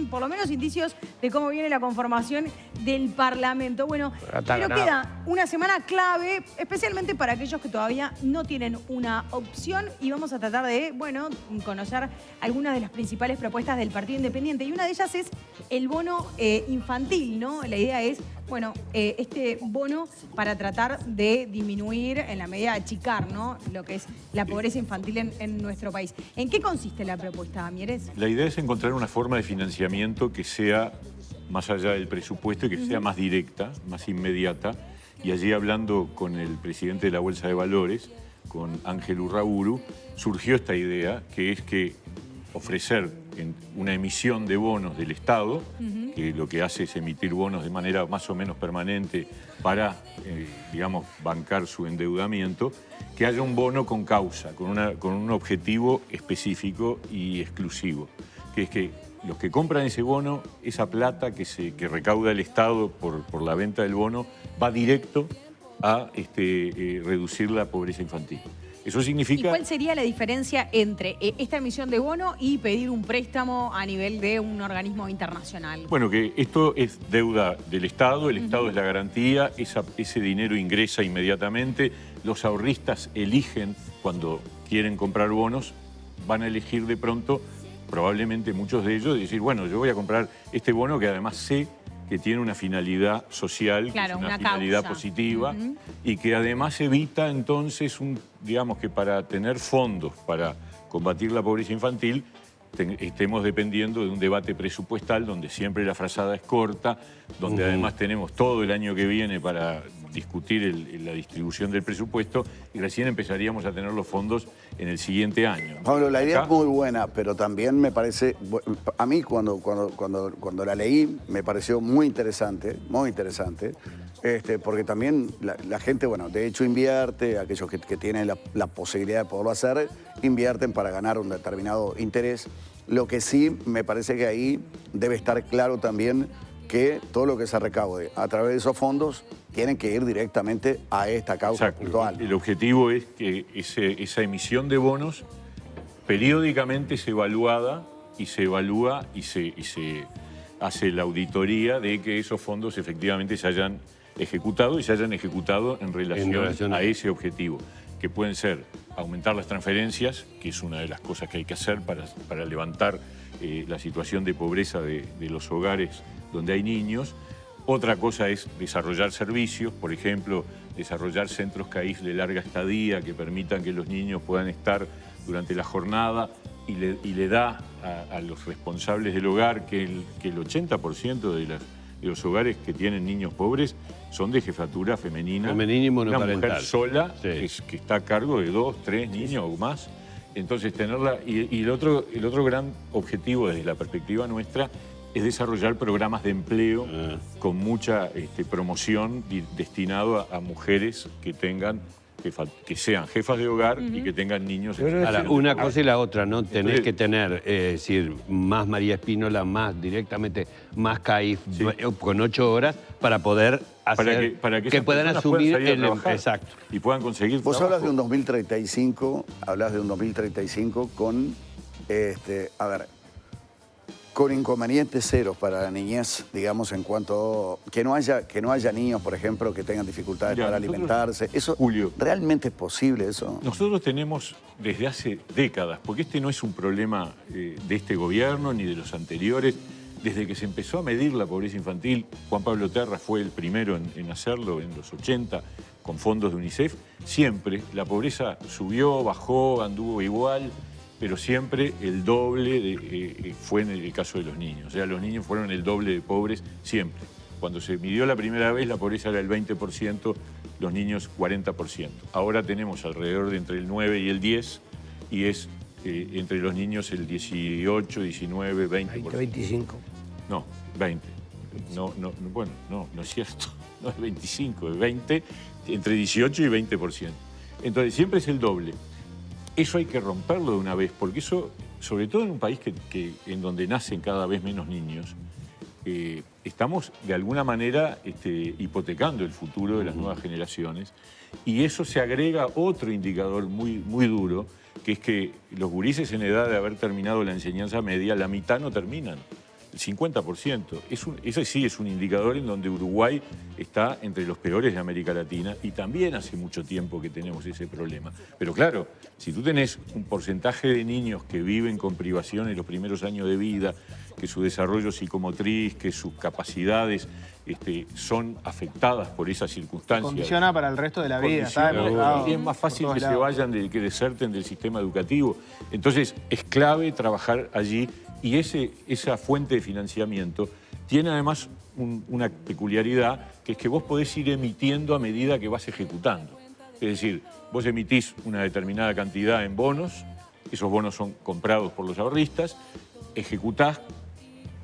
por lo menos indicios de cómo viene la conformación del Parlamento. Bueno, Está pero ganado. queda una semana clave, especialmente para aquellos que todavía no tienen una opción. Y vamos a tratar de, bueno, conocer algunas de las principales propuestas del Partido Independiente. Y una de ellas es el bono infantil, ¿no? La idea es Bueno, este bono para tratar de disminuir, en la medida de achicar, ¿no?, lo que es la pobreza infantil en nuestro país. ¿En qué consiste la propuesta, Mieres? La idea es encontrar una forma de financiamiento que sea más allá del presupuesto y que sea más directa, más inmediata. Y allí, hablando con el presidente de la Bolsa de Valores, con Ángel Urrauru, surgió esta idea, que es que ofrecer una emisión de bonos del Estado, que lo que hace es emitir bonos de manera más o menos permanente para, digamos, bancar su endeudamiento, que haya un bono con causa, con un objetivo específico y exclusivo, que es que los que compran ese bono, esa plata que recauda el Estado por la venta del bono, va directo a reducir la pobreza infantil. Eso significa... ¿Y cuál sería la diferencia entre esta emisión de bono y pedir un préstamo a nivel de un organismo internacional? Bueno, que esto es deuda del Estado, el Estado es la garantía, ese dinero ingresa inmediatamente, los ahorristas eligen cuando quieren comprar bonos, van a elegir de pronto, probablemente muchos de ellos, decir, bueno, yo voy a comprar este bono que además sé que tiene una finalidad social, claro, que es una finalidad causa positiva, y que además evita entonces, digamos que para tener fondos para combatir la pobreza infantil, estemos dependiendo de un debate presupuestal donde siempre la frazada es corta, donde además tenemos todo el año que viene para discutir la distribución del presupuesto y recién empezaríamos a tener los fondos en el siguiente año. Pablo, la idea es muy buena, pero también me parece, a mí cuando la leí me pareció muy interesante, porque también la gente, bueno, de hecho invierte, aquellos que tienen la posibilidad de poderlo hacer, invierten para ganar un determinado interés. Lo que sí me parece que ahí debe estar claro también que todo lo que se recaude a través de esos fondos tienen que ir directamente a esta causa puntual. El objetivo es que esa emisión de bonos periódicamente es evaluada y se evalúa y se hace la auditoría de que esos fondos efectivamente se hayan ejecutado y se hayan ejecutado en relación a ese objetivo, que pueden ser aumentar las transferencias, que es una de las cosas que hay que hacer para levantar la situación de pobreza de los hogares donde hay niños. Otra cosa es desarrollar servicios, por ejemplo, desarrollar centros CAIF de larga estadía que permitan que los niños puedan estar durante la jornada y le da a los responsables del hogar que el 80% de los hogares que tienen niños pobres son de jefatura femenina. Femenina y monoparental. Una mujer sola sí. que está a cargo de 2, 3 niños o más. Entonces tenerla... Y el otro gran objetivo desde la perspectiva nuestra es desarrollar programas de empleo con mucha promoción destinado a mujeres que sean jefas de hogar y que tengan niños. Ahora, una cosa y la otra, ¿no? Tenés que tener, es decir, más María Espínola, más directamente, más CAIF, con 8 horas, para poder hacer para que puedan asumir el... Exacto. Y puedan conseguir Vos trabajo. hablas de un 2035, con, con inconvenientes ceros para la niñez, digamos, en cuanto que no haya niños, por ejemplo, que tengan dificultades para alimentarse. Eso, Julio, ¿realmente es posible eso? Nosotros tenemos desde hace décadas, porque este no es un problema de este gobierno ni de los anteriores, desde que se empezó a medir la pobreza infantil, Juan Pablo Terra fue el primero en hacerlo en los 80, con fondos de UNICEF, siempre la pobreza subió, bajó, anduvo igual, pero siempre el doble fue en el caso de los niños. O sea, los niños fueron el doble de pobres siempre. Cuando se midió la primera vez, la pobreza era el 20%, los niños 40%. Ahora tenemos alrededor de entre el 9 y el 10, y es entre los niños el 18, 19, 20%. 25. No, 20. Bueno, no es cierto. No es 25, es 20, entre 18 y 20%. Entonces, siempre es el doble. Eso hay que romperlo de una vez, porque eso, sobre todo en un país en donde nacen cada vez menos niños, estamos de alguna manera hipotecando el futuro de las nuevas generaciones, y eso se agrega otro indicador muy duro, que es que los gurises en edad de haber terminado la enseñanza media, la mitad no terminan. El 50%. Ese sí es un indicador en donde Uruguay está entre los peores de América Latina, y también hace mucho tiempo que tenemos ese problema. Pero claro, si tú tenés un porcentaje de niños que viven con privación en los primeros años de vida, que su desarrollo psicomotriz, que sus capacidades son afectadas por esas circunstancias. Condiciona para el resto de la vida. Y es más fácil que se vayan, que deserten del sistema educativo. Entonces, es clave trabajar allí y esa fuente de financiamiento tiene además una peculiaridad, que es que vos podés ir emitiendo a medida que vas ejecutando. Es decir, vos emitís una determinada cantidad en bonos, esos bonos son comprados por los ahorristas, ejecutás,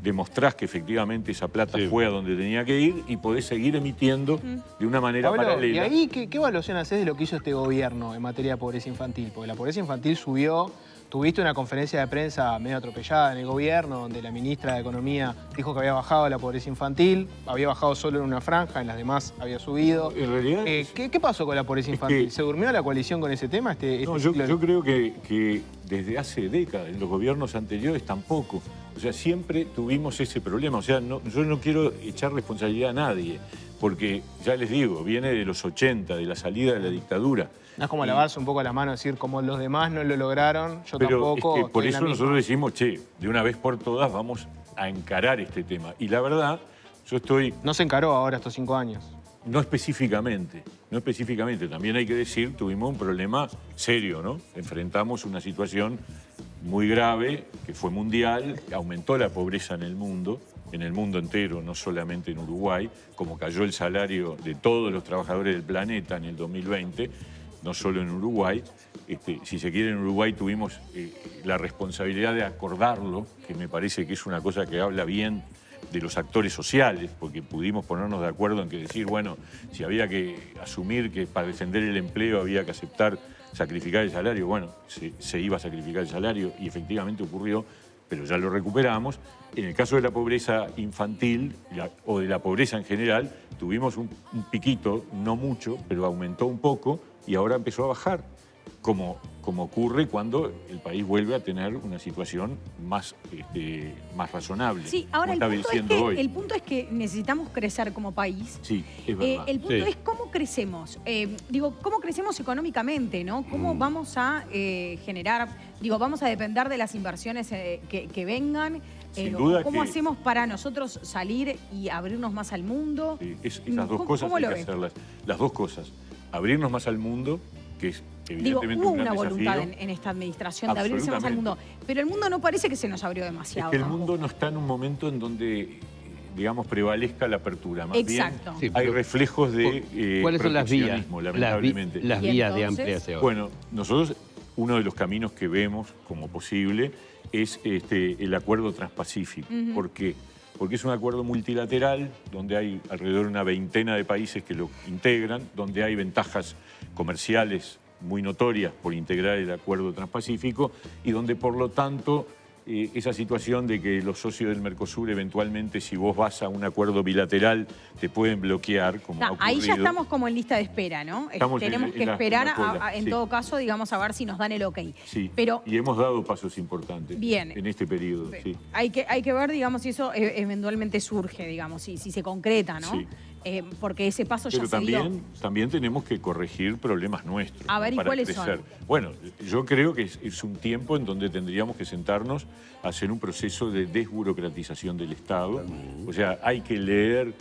demostrás que efectivamente esa plata fue a donde tenía que ir y podés seguir emitiendo de una manera paralela. ¿Y ahí qué evaluación haces de lo que hizo este gobierno en materia de pobreza infantil? Porque la pobreza infantil subió. Tuviste una conferencia de prensa medio atropellada en el gobierno, donde la ministra de Economía dijo que había bajado la pobreza infantil, había bajado solo en una franja, en las demás había subido. En realidad... ¿Qué pasó con la pobreza infantil? ¿Se durmió la coalición con ese tema? No, yo creo que desde hace décadas, en los gobiernos anteriores tampoco. O sea, siempre tuvimos ese problema. O sea, yo no quiero echar responsabilidad a nadie, porque, ya les digo, viene de los 80, de la salida de la dictadura. No es como lavarse un poco la mano, decir, como los demás no lo lograron, yo pero tampoco. Es que por eso nosotros decimos, che, de una vez por todas vamos a encarar este tema. Y la verdad, yo estoy... No se encaró ahora estos 5 años. No específicamente, no específicamente. También hay que decir, tuvimos un problema serio, ¿no? Enfrentamos una situación muy grave, que fue mundial, aumentó la pobreza en el mundo entero, no solamente en Uruguay, como cayó el salario de todos los trabajadores del planeta en el 2020, no solo en Uruguay. Si se quiere, en Uruguay tuvimos la responsabilidad de acordarlo, que me parece que es una cosa que habla bien de los actores sociales, porque pudimos ponernos de acuerdo en que decir, bueno, si había que asumir que para defender el empleo había que aceptar sacrificar el salario, bueno, se iba a sacrificar el salario y efectivamente ocurrió, pero ya lo recuperamos. En el caso de la pobreza infantil o de la pobreza en general, tuvimos un piquito, no mucho, pero aumentó un poco y ahora empezó a bajar, como ocurre cuando el país vuelve a tener una situación más razonable. Sí, ahora el punto es que necesitamos crecer como país. Sí, es verdad. El punto es cómo crecemos. ¿Cómo crecemos económicamente, ¿no? ¿Cómo vamos a generar, vamos a depender de las inversiones que vengan? Sin duda ¿Cómo hacemos para nosotros salir y abrirnos más al mundo? Sí, esas dos cosas hay que hacerlas. Las dos cosas. Abrirnos más al mundo, que es evidentemente hubo un gran una voluntad desafío. en esta administración de abrirse más al mundo, pero el mundo no parece que se nos abrió demasiado. Es que el mundo no está en un momento en donde, digamos, prevalezca la apertura. Más exacto. bien hay reflejos de ¿cuáles son las vías? Lamentablemente. Las vías de ampliación. Bueno, nosotros, uno de los caminos que vemos como posible es el acuerdo transpacífico. ¿Por qué? Porque es un acuerdo multilateral donde hay alrededor de una veintena de países que lo integran, donde hay ventajas comerciales muy notorias por integrar el acuerdo transpacífico y donde, por lo tanto, esa situación de que los socios del Mercosur eventualmente, si vos vas a un acuerdo bilateral, te pueden bloquear, como ha ocurrido. Ahí ya estamos como en lista de espera, ¿no? Tenemos que esperar, en todo caso, digamos, a ver si nos dan el ok. Sí, pero, y hemos dado pasos importantes en este periodo. Sí. Hay que ver, digamos, si eso eventualmente surge, digamos, si se concreta, ¿no? Sí. Porque ese paso ya se dio. Pero también tenemos que corregir problemas nuestros. A ver, ¿y para cuáles crecer. son? Bueno, yo creo que es un tiempo en donde tendríamos que sentarnos a hacer un proceso de desburocratización del Estado. O sea, hay que leer...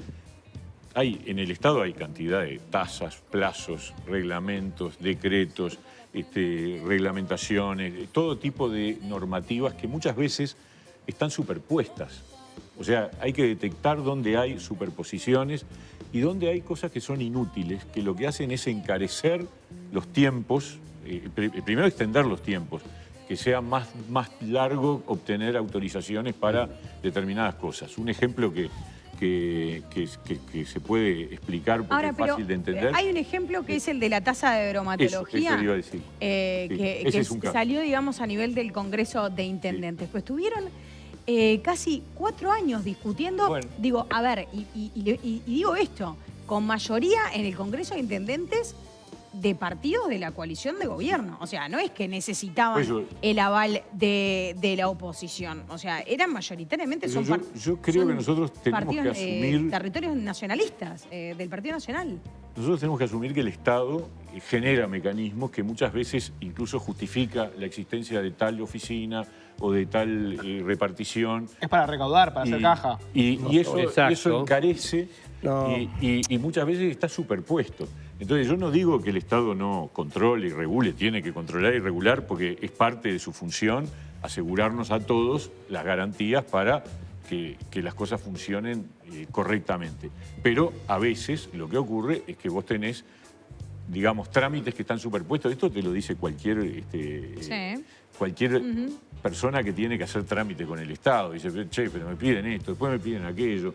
En el Estado hay cantidad de tasas, plazos, reglamentos, decretos, reglamentaciones, todo tipo de normativas que muchas veces están superpuestas. O sea, hay que detectar dónde hay superposiciones y dónde hay cosas que son inútiles, que lo que hacen es encarecer los tiempos, primero extender los tiempos, que sea más largo obtener autorizaciones para determinadas cosas. Un ejemplo que se puede explicar porque es fácil de entender. Hay un ejemplo que es el de la tasa de bromatología, eso iba a decir. que salió, digamos, a nivel del Congreso de Intendentes. Pues tuvieron casi 4 años discutiendo, digo, a ver, y digo esto, con mayoría en el Congreso de Intendentes de partidos de la coalición de gobierno. O sea, no es que necesitaban el aval de la oposición. O sea, eran mayoritariamente... Yo creo que nosotros tenemos que asumir... territorios nacionalistas del Partido Nacional. Nosotros tenemos que asumir que el Estado genera mecanismos que muchas veces incluso justifica la existencia de tal oficina o de tal repartición. Es para recaudar, para hacer caja. Y eso encarece No. y muchas veces está superpuesto. Entonces yo no digo que el Estado no controle y regule, tiene que controlar y regular porque es parte de su función asegurarnos a todos las garantías para que las cosas funcionen correctamente. Pero a veces lo que ocurre es que vos tenés, digamos, trámites que están superpuestos. Esto te lo dice cualquier persona que tiene que hacer trámite con el Estado. Dice, che, pero me piden esto, después me piden aquello.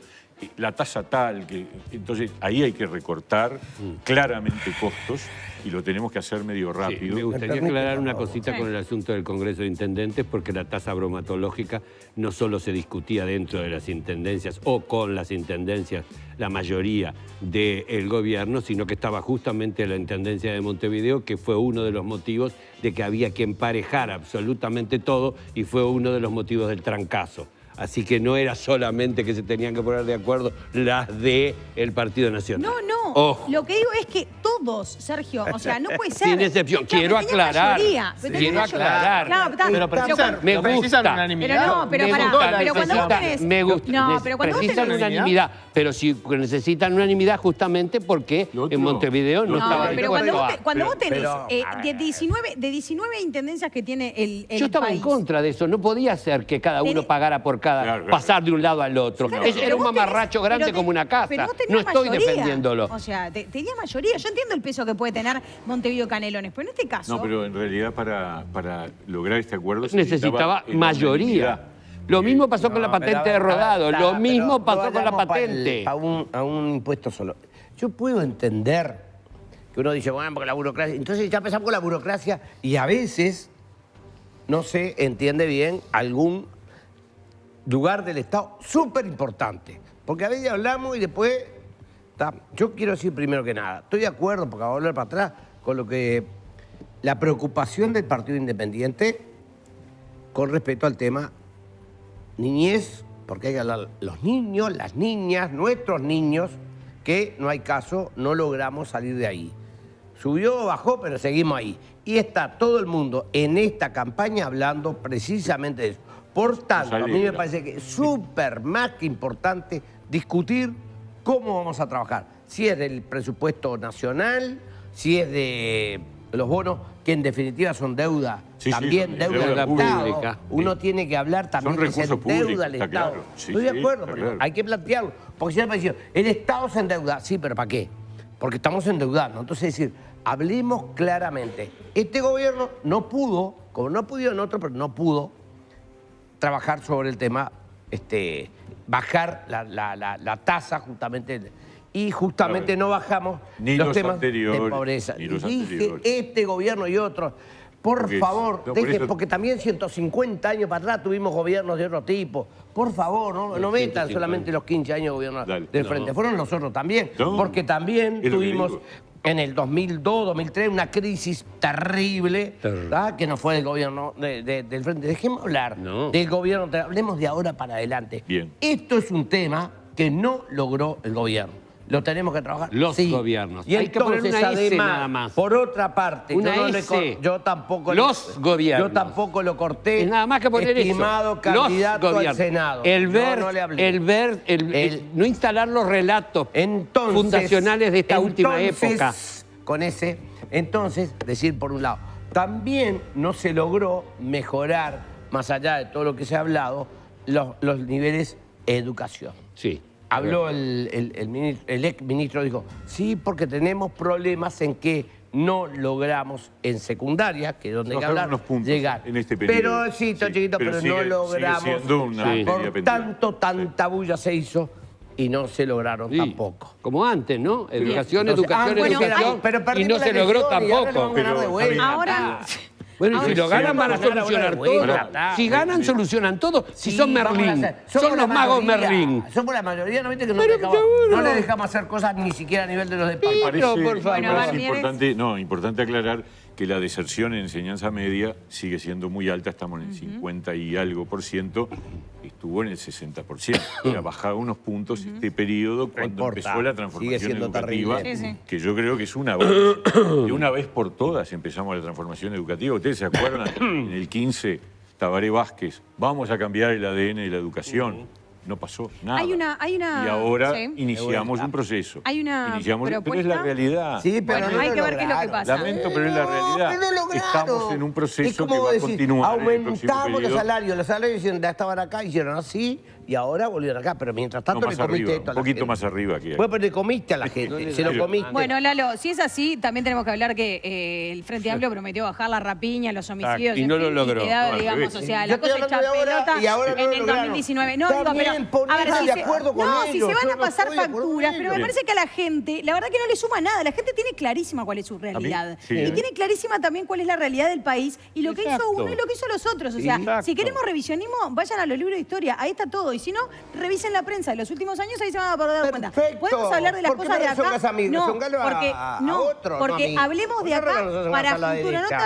La tasa tal, entonces ahí hay que recortar claramente costos y lo tenemos que hacer medio rápido. Sí, me gustaría aclarar una cosita con el asunto del Congreso de Intendentes, porque la tasa bromatológica no solo se discutía dentro de las intendencias o con las intendencias, la mayoría del gobierno, sino que estaba justamente la Intendencia de Montevideo, que fue uno de los motivos de que había que emparejar absolutamente todo y fue uno de los motivos del trancazo. Así que no era solamente que se tenían que poner de acuerdo las del Partido Nacional. No, no. Ojo. Lo que digo es que todos, Sergio, o sea, no puede ser. Sin excepción. Quiero aclarar. Quiero aclarar. Pero me gusta. unanimidad. Pero cuando vos tenés... Me gusta. No, pero cuando vos precisan tenés... unanimidad. Pero si necesitan unanimidad justamente porque en Montevideo no estaba pero cuando vos tenés de 19 intendencias que tiene el Yo estaba país. en contra de eso. No podía ser que cada uno pagara por cada... pasar de un lado al otro. Claro, Era un mamarracho grande como una casa. Pero vos No tenías estoy mayoría. defendiéndolo. O sea, tenías mayoría. Yo entiendo el peso que puede tener Montevideo Canelones, pero en este caso... No, pero en realidad para lograr este acuerdo se necesitaba mayoría. Lo mismo pasó con la patente de rodado. Lo mismo pasó con la patente. A un impuesto solo. Yo puedo entender que uno dice, bueno, porque la burocracia... Entonces ya empezamos con la burocracia y a veces no se entiende bien algún lugar del Estado súper importante. Porque a veces hablamos y después... Yo quiero decir primero que nada, estoy de acuerdo, porque voy a volver para atrás, con lo que... La preocupación del Partido Independiente con respecto al tema niñez, porque hay que hablar los niños, las niñas, nuestros niños, que no hay caso, no logramos salir de ahí. Subió, bajó, pero seguimos ahí. Y está todo el mundo en esta campaña hablando precisamente de eso. Por tanto, a mí me parece que es súper más que importante discutir cómo vamos a trabajar. Si es del presupuesto nacional, si es de los bonos, que en definitiva son deuda, también deuda pública. Uno tiene que hablar también de esa deuda al Estado. Claro. Estoy de acuerdo, pero hay que plantearlo. Porque si me dice, el Estado se endeuda. Sí, pero ¿para qué? Porque estamos endeudando. Entonces, es decir, hablemos claramente. Este gobierno no pudo, como no pudieron otros, pero no pudo trabajar sobre el tema, bajar la tasa justamente, y justamente no bajamos ni los los temas anteriores, de pobreza. ni los Y dije, anteriores. este gobierno y otros, por favor, por dejen, eso- porque también 150 años para atrás tuvimos gobiernos de otro tipo. Por favor, no metan 150. solamente los 15 años de gobierno Dale. del frente. Fueron los otros también, No, porque también es lo que tuvimos... digo. En el 2002, 2003, una crisis terrible, ¿verdad? Que no fue del gobierno del frente. Dejemos hablar del gobierno, hablemos de ahora para adelante. Bien. Esto es un tema que no logró el gobierno. Lo tenemos que trabajar. Los gobiernos. Y Hay que poner entonces, una S además, nada más. por otra parte, Una yo, S. yo tampoco Los gobiernos. Yo tampoco lo corté. Es nada más que poner estimado eso. candidato Los al gobiernos. Senado. El Yo ver, no le hablé. el no instalar los relatos Entonces, fundacionales de esta última entonces, época. Con ese, entonces, decir por un lado, también no se logró mejorar, más allá de todo lo que se ha hablado, los niveles de educación. Sí. Habló el ex ministro, dijo, sí, porque tenemos problemas en que no logramos en secundaria, que es donde hay que Bajaron hablar, unos puntos llegar. en este periodo. Pero, sí, Sí, chiquito, pero pero sigue- no sigue logramos. siendo una materia Por pendiente. tanto, tanta bulla se hizo y no se lograron Sí. tampoco. Como antes, ¿no? Educación, Entonces, educación, bueno, educación. pero Y perdimos no la se logró elección y ahora tampoco. lo vamos a ganar de Pero, vuelta. Ahora... Bueno, y si lo ganan van a vamos a ganar solucionar de todo. vuelta. Si ganan, solucionan todo. Si Sí, son vamos a Merlín. hacer. Somos Son la los magos mayoría. Merlín. Somos la mayoría, ¿no viste que no, Pero dejamos, seguro. no le dejamos hacer cosas ni siquiera a nivel de los de Pampa? Pero, por favor. Me Bueno, parece Barnieres. importante aclarar que la deserción en enseñanza media sigue siendo muy alta, estamos en el 50 y algo por ciento, estuvo en el 60%. Ha bajado unos puntos este periodo cuando importa, empezó la sigue transformación siendo educativa, terrible. Sí, sí. que yo creo que es un avance. De una vez por todas empezamos la transformación educativa. ¿Ustedes se acuerdan en el 15 Tabaré Vázquez, vamos a cambiar el ADN de la educación. No pasó nada. Hay una y ahora sí. iniciamos un proceso. Hay una Pero es propuesta. la realidad. Sí, pero Bueno, no hay lo que ver qué es lo que lograron. pasa. Lamento, pero es la realidad. Pero lo lograron. Estamos en un Es proceso como que va a decir, continuar en el próximo aumentamos los periodo. salarios ya estaban acá, hicieron así y ahora volvieron acá. Pero mientras tanto No, le más comiste arriba, esto a un la poquito gente. más arriba que hay. Bueno, pero le comiste a la gente, se lo comiste. Bueno, Lalo, si es así, también tenemos que hablar que el Frente Amplio prometió bajar la rapiña, los homicidios. Y no en lo fin, logró. y quedaba, No, al digamos, revés. o sea, Yo la cosa estoy hecha hablando de ahora pelota y ahora no en lo el lograron. 2019. No, También digo, pero ponerse de acuerdo con no, si ellos, se van yo a no pasar estoy de acuerdo con facturas, pero me ellos. parece que a la gente, la verdad que no le suma nada. La gente tiene clarísima cuál es su realidad. sí. Y tiene clarísima también cuál es la realidad del país y lo que hizo Exacto. uno y lo que hizo los otros. O sea, Exacto. si queremos revisionismo, vayan a los libros de historia, ahí está todo. Y si no, revisen la prensa de los últimos años, ahí se van a poder dar cuenta. Perfecto. ¿Podemos hablar de las ¿Por qué cosas no de le son acá? gas amigos? No, Son galos a otro, no a porque mí. hablemos ¿Por de qué acá no nos para hacen a la futuro. derecha?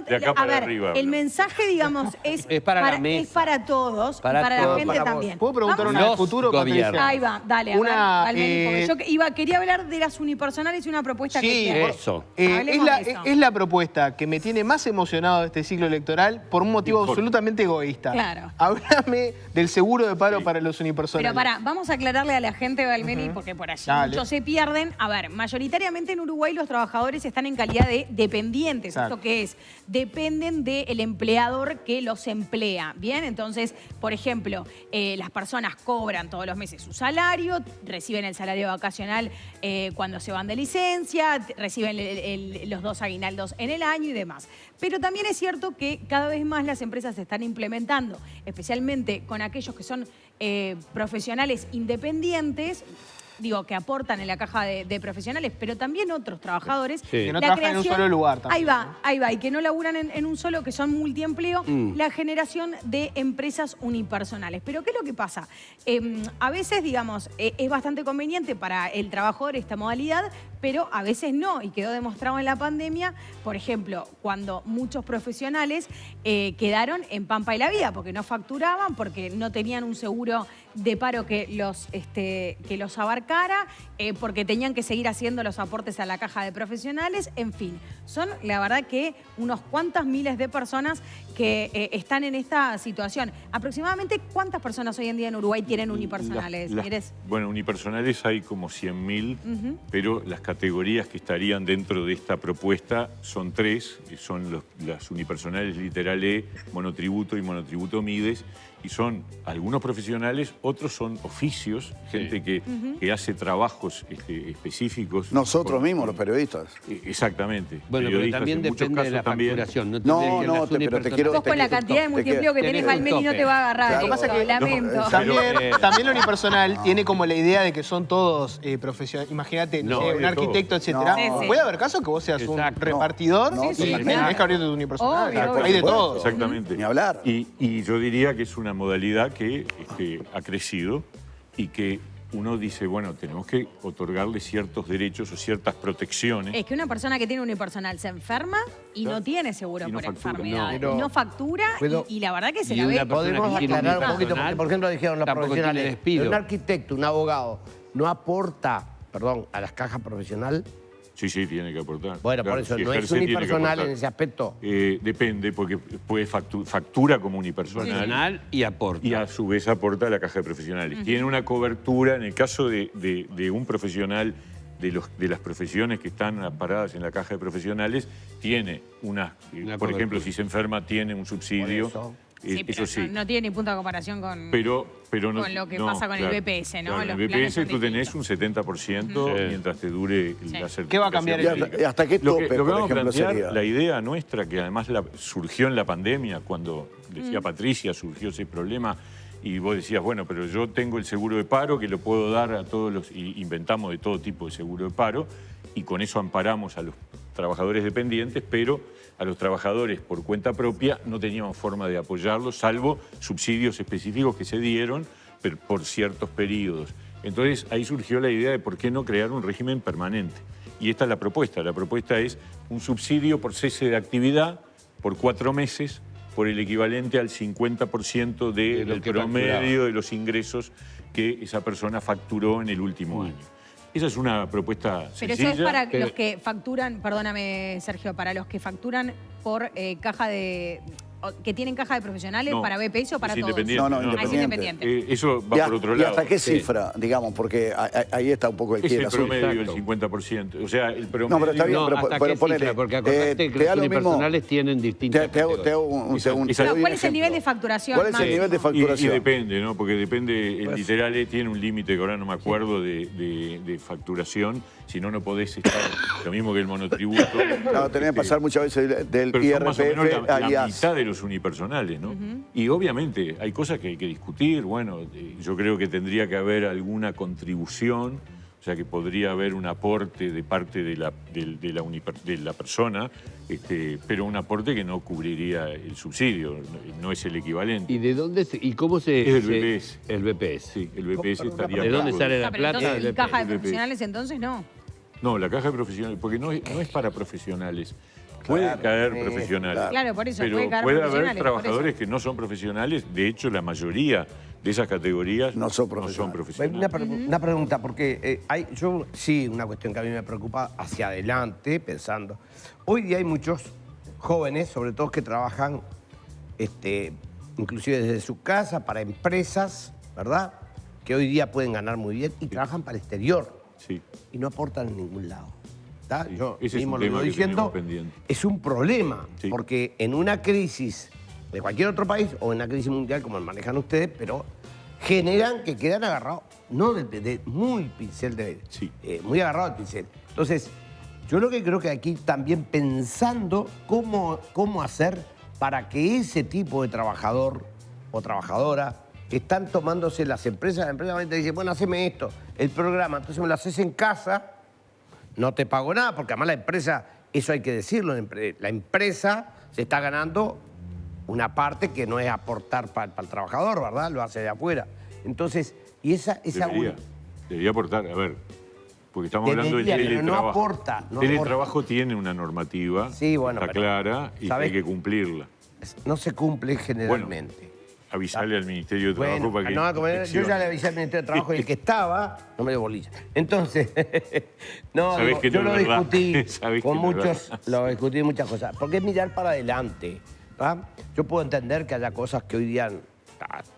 De acá A para ver, arriba, el hablamos. mensaje, digamos, es para la mesa. es para todos Para y para todos. la gente Para vos. también. ¿Puedo preguntar Vamos una a- del futuro, gobierno. Patricia? Ahí va, dale, a Una, ver, Almeni, porque yo quería hablar de las unipersonales y una propuesta que Sí, tiene. Eso. Hablemos de eso. es la propuesta que me tiene más emocionado de este ciclo electoral por un motivo Mejor. absolutamente egoísta. Claro. Háblame del seguro de paro para los unipersonales. Pero pará, vamos a aclararle a la gente, Valmeli, porque por allí Dale. muchos se pierden. A ver, mayoritariamente en Uruguay los trabajadores están en calidad de dependientes. Exacto. ¿Esto qué es? Dependen del empleador que los emplea. Bien, entonces, por ejemplo, las personas cobran todos los meses su salario, reciben el salario vacacional cuando se van de licencia, reciben los 2 aguinaldos en el año y demás. Pero también es cierto que cada vez más las empresas se están implementando, especialmente con aquellos que son profesionales independientes, digo, que aportan en la caja de profesionales, pero también otros trabajadores. Sí. Que no La trabajan en un solo lugar también. Ahí va, y que no laburan en un solo, que son multiempleo, la generación de empresas unipersonales. Pero ¿qué es lo que pasa? A veces, digamos, es bastante conveniente para el trabajador esta modalidad, pero a veces no, y quedó demostrado en la pandemia, por ejemplo, cuando muchos profesionales quedaron en pampa y la vida, porque no facturaban, porque no tenían un seguro de paro que los abarcara, porque tenían que seguir haciendo los aportes a la caja de profesionales, en fin. Son, la verdad, que unos cuantas miles de personas que están en esta situación. Aproximadamente, ¿cuántas personas hoy en día en Uruguay tienen unipersonales? Mieres? Bueno, unipersonales hay como 100.000, pero las categorías que estarían dentro de esta propuesta son 3, que son las unipersonales literal E, monotributo y monotributo Mides, y son algunos profesionales, otros son oficios, gente que hace trabajos específicos. Nosotros mismos, los periodistas. Exactamente. Bueno, pero periodistas, también en muchos depende de la casos también. facturación. No, tendría que no, las pero te unipersonales- quiero- Vos con la cantidad de multiempleo que tenés tenés, un Valmeli, no tope. te va a agarrar. Claro. Digo, Pasa que- lamento. También lo unipersonal tiene como la idea de que son todos profesionales. Imagínate, No, no sé, un de arquitecto, etcétera. No. Sí, sí. Puede haber casos que vos seas Exacto. un repartidor No, y sí, tenés claro. que abrir tu unipersonal. Obvio, obvio. Hay de Por supuesto. todo. Exactamente. Ni hablar. Y yo diría que es una modalidad que ha crecido y que uno dice, bueno, tenemos que otorgarle ciertos derechos o ciertas protecciones. Es que una persona que tiene unipersonal se enferma y no tiene seguro Y no por factura. enfermedad. No. Y no factura ¿Puedo? y la verdad que se Y la una ve. persona Podemos que tiene aclarar un poquito, unipersonal, porque por ejemplo dijeron los tampoco tiene profesionales, despido. un arquitecto, un abogado, no aporta, perdón, a las cajas profesionales. Sí, sí, tiene que aportar. Bueno, Claro, por eso si no es ejerce, tiene que unipersonal aportar. en ese aspecto. Depende, porque puede factura como unipersonal. Personal y aporta. Y a su vez aporta a la caja de profesionales. Tiene una cobertura, en el caso de un profesional de las profesiones que están paradas en la caja de profesionales, tiene Una por ejemplo, cobertura. si se enferma, tiene un subsidio. Por eso. Sí, pero Eso sí. no tiene ni punto de comparación con, Pero no, con lo que no, pasa con claro, el BPS, ¿no? claro, en Los el planes BPS son tú tenés distintos. un 70% Sí. mientras te dure Sí. la certificación. ¿Qué va a cambiar ¿Y el hasta, y hasta qué Lo tope, que por vamos a ejemplo, plantear, sería? la idea nuestra, que además surgió en la pandemia, cuando decía Patricia, surgió ese problema, y vos decías, bueno, pero yo tengo el seguro de paro que lo puedo dar a todos los... Y inventamos de todo tipo de seguro de paro, y con eso amparamos a los trabajadores dependientes, pero a los trabajadores por cuenta propia no teníamos forma de apoyarlos, salvo subsidios específicos que se dieron por ciertos periodos. Entonces ahí surgió la idea de por qué no crear un régimen permanente. Y esta es la propuesta. La propuesta es un subsidio por cese de actividad por 4 meses, por el equivalente al 50% De lo del que promedio facturaba. de los ingresos que esa persona facturó en el último año. Esa es una propuesta Pero sencilla. eso es para pero- los que facturan, perdóname, Sergio, para los que facturan por caja de que tienen caja de profesionales No, para BPS o para es todos? independiente. No, Ah, es independiente. independiente. Eso va por otro ¿Y lado. hasta qué Sí. cifra, digamos? Porque ahí está un poco el Es quid el del asunto. promedio, el Exacto. 50%. O sea, el promedio... No, pero está bien, No, pero ¿hasta pero qué ponele, cifra? Porque acordate que te los da lo mismo. unipersonales tienen distintas Te hago un Esa- te doy un No, ¿cuál es el ejemplo. nivel de facturación? ¿Cuál es el máximo? nivel de Y facturación? depende, ¿no? Porque depende, el Pues- literal tiene un límite que ahora no me acuerdo de facturación, si no, no podés estar, lo mismo que el monotributo. Claro, tenés que pasar muchas veces del Pero son más o menos IRPF la al IAS. mitad de los unipersonales, ¿no? Y obviamente hay cosas que hay que discutir, bueno, yo creo que tendría que haber alguna contribución, o sea que podría haber un aporte de parte de la persona, pero un aporte que no cubriría el subsidio, no es el equivalente. ¿Y de dónde y cómo se...? Es el BPS. El BPS. Sí, el BPS estaría... ¿De dónde a cargo sale Ah, la pero plata? entonces, El ¿y caja de BPS. profesionales entonces no? No, la caja de profesionales, porque no es para profesionales. Pueden caer profesionales. Claro, por eso, Pero puede caer puede profesionales, haber por trabajadores que no son profesionales. De hecho, la mayoría de esas categorías No son profesionales. Una pregunta, porque sí, una cuestión que a mí me preocupa hacia adelante, pensando. Hoy día hay muchos jóvenes, sobre todo que trabajan, inclusive desde su casa, para empresas, ¿verdad? Que hoy día pueden ganar muy bien y trabajan para el exterior Sí. y no aportan en ningún lado. ¿Tá? Sí, Yo ese es mismo un lo tema digo que tenemos diciendo, pendiente. es un problema, Sí. porque en una crisis de cualquier otro país o en una crisis mundial como la manejan ustedes, pero generan que quedan agarrados, no de muy pincel Sí. muy agarrado al pincel. Entonces, yo lo que creo que aquí también pensando cómo hacer para que ese tipo de trabajador o trabajadora que están tomándose las empresas te dicen, bueno, haceme esto, el programa, entonces me lo haces en casa, no te pago nada, porque además la empresa, eso hay que decirlo, la empresa se está ganando una parte que no es aportar para el trabajador, ¿verdad? Lo hace de afuera. Entonces, y esa Debería aportar, a ver, porque estamos hablando del Debería, pero no teletrabajo. aporta, no El teletrabajo tiene una normativa, Sí, bueno, está pero, clara y ¿sabes? hay que cumplirla. no se cumple generalmente. Avisarle al Ministerio de Trabajo Bueno, para que... no, como yo inspeccione. ya le avisé al Ministerio de Trabajo y el que estaba no me dio bolilla. Entonces, no, Sabés digo, que yo no lo es verdad. discutí Sabés con que no es muchos, verdad. lo discutí en muchas cosas, porque es mirar para adelante. ¿Va? Yo puedo entender que haya cosas que hoy día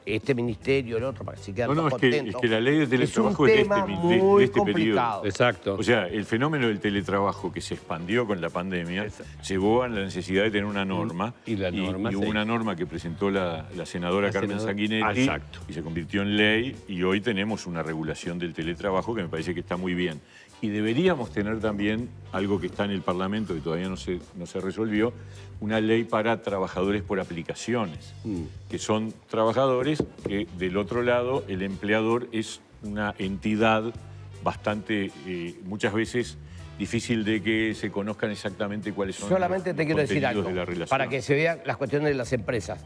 este ministerio, el otro, para que se queden No, todos es contentos. que la ley de teletrabajo es es un tema de muy este periodo. complicado. Exacto. O sea, el fenómeno del teletrabajo que se expandió con la pandemia llevó a la necesidad de tener una norma. Y la norma, hubo sí. una norma que presentó la senadora La Carmen senadora. Sanguinetti. Exacto. Y se convirtió en ley y hoy tenemos una regulación del teletrabajo que me parece que está muy bien. Y deberíamos tener también algo que está en el Parlamento que todavía no se resolvió, una ley para trabajadores por aplicaciones, que son trabajadores que del otro lado el empleador es una entidad bastante, muchas veces, difícil de que se conozcan exactamente cuáles son Solamente los te quiero decir contenidos algo, de la relación. para que se vean las cuestiones de las empresas.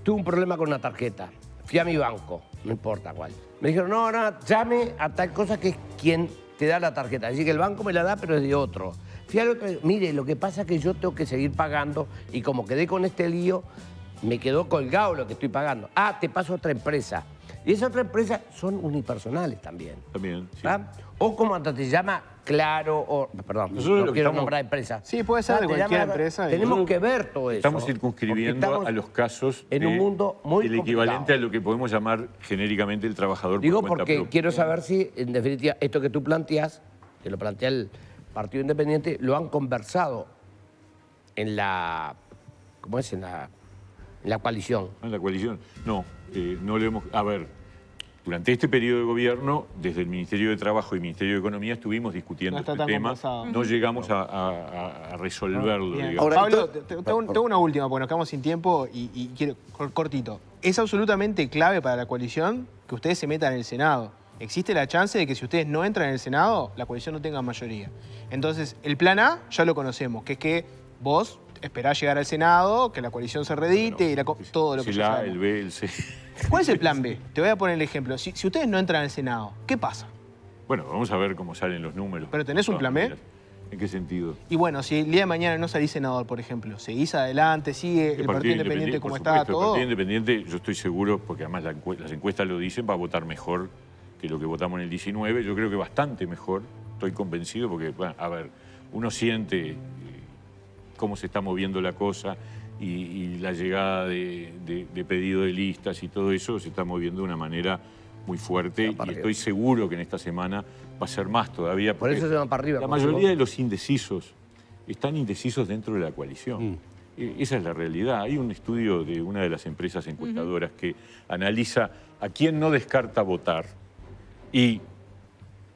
Tuve un problema con una tarjeta. Fui a mi banco, no importa cuál. Me dijeron, no, llame a tal cosa que es quien te da la tarjeta. Así que el banco me la da, pero es de otro. Fui al otro, mire, lo que pasa es que yo tengo que seguir pagando y como quedé con este lío, me quedó colgado lo que estoy pagando. Ah, te paso a otra empresa. Y esa otra empresa son unipersonales también. También, sí. ¿Ah? O como hasta te llama Claro, o perdón, Nosotros no lo que quiero estamos- nombrar empresas. Sí, puede ser de te cualquier empresa y- Tenemos que ver todo eso. Estamos porque circunscribiendo estamos a los casos en un mundo muy el equivalente complicado. a lo que podemos llamar genéricamente el trabajador Digo por cuenta porque propia. quiero saber si, en definitiva, esto que tú planteas, que lo plantea el Partido Independiente, lo han conversado en la, ¿cómo es? En la coalición. En la coalición. No, no lo hemos... A ver, durante este periodo de gobierno, desde el Ministerio de Trabajo y el Ministerio de Economía estuvimos discutiendo No está este tan tema. conversado. No llegamos a resolverlo, Bien. digamos. Ahora, Pablo, entonces- tengo una última, porque nos quedamos sin tiempo y quiero cortito. Es absolutamente clave para la coalición que ustedes se metan en el Senado. Existe la chance de que si ustedes no entran en el Senado, la coalición no tenga mayoría. Entonces, el plan A ya lo conocemos, que es que vos esperás llegar al Senado, que la coalición se redite y todo lo que el ya A, sabemos. el B, el C. ¿Cuál es el plan B? Te voy a poner el ejemplo. Si ustedes no entran al Senado, ¿qué pasa? Bueno, vamos a ver cómo salen los números. ¿Pero tenés un De todas plan B? maneras. ¿En qué sentido? Y bueno, si el día de mañana no salís senador, por ejemplo, ¿seguís adelante, sigue el Partido Independiente como por está, supuesto, todo? El Partido Independiente, yo estoy seguro, porque además las encuestas lo dicen, va a votar mejor que lo que votamos en el 19. Yo creo que bastante mejor, estoy convencido, porque, bueno, a ver, uno siente cómo se está moviendo la cosa y la llegada de pedido de listas y todo eso se está moviendo de una manera muy fuerte y estoy seguro que en esta semana va a ser más todavía. Por eso se van para arriba. La mayoría de los indecisos están indecisos dentro de la coalición. Esa es la realidad. Hay un estudio de una de las empresas encuestadoras que analiza a quién no descarta votar y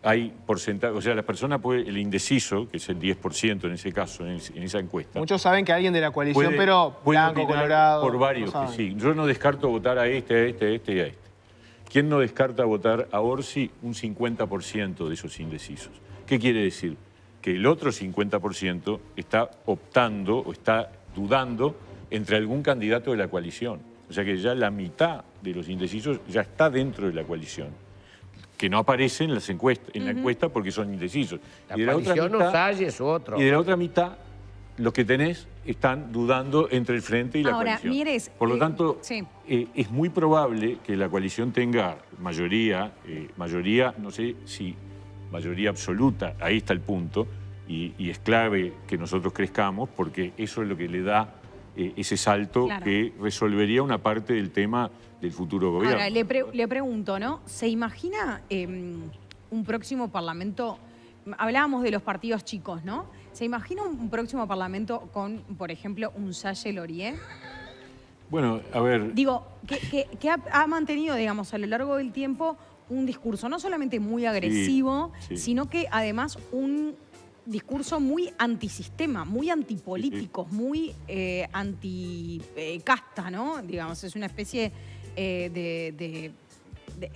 hay porcentaje, o sea, la persona puede, el indeciso, que es el 10% en ese caso, en esa encuesta. Muchos saben que alguien de la coalición, puede pero blanco, opinar colorado. por varios, no que sí. Yo no descarto votar a este, a este, a este y a este. ¿Quién no descarta votar a Orsi? Un 50% de esos indecisos. ¿Qué quiere decir? Que el otro 50% está optando o está dudando entre algún candidato de la coalición. O sea que ya la mitad de los indecisos ya está dentro de la coalición, que no aparecen en, en la encuesta porque son indecisos. La coalición Osalle es otro. Y de la otra mitad, los que tenés están dudando entre el Frente y la coalición. Mieres, por lo tanto, sí. Es muy probable que la coalición tenga mayoría, no sé si mayoría absoluta, ahí está el punto, y es clave que nosotros crezcamos porque eso es lo que le da ese salto que resolvería una parte del tema del futuro gobierno. Ahora, le pregunto, ¿no? ¿Se imagina un próximo parlamento? Hablábamos de los partidos chicos, ¿no? ¿Se imagina un próximo parlamento con, por ejemplo, un Salle Lorié? Bueno, a ver... Digo, que ha mantenido, digamos, a lo largo del tiempo un discurso no solamente muy agresivo, sino que además un discurso muy antisistema, muy antipolítico, muy anticasta, ¿no? Digamos, es una especie de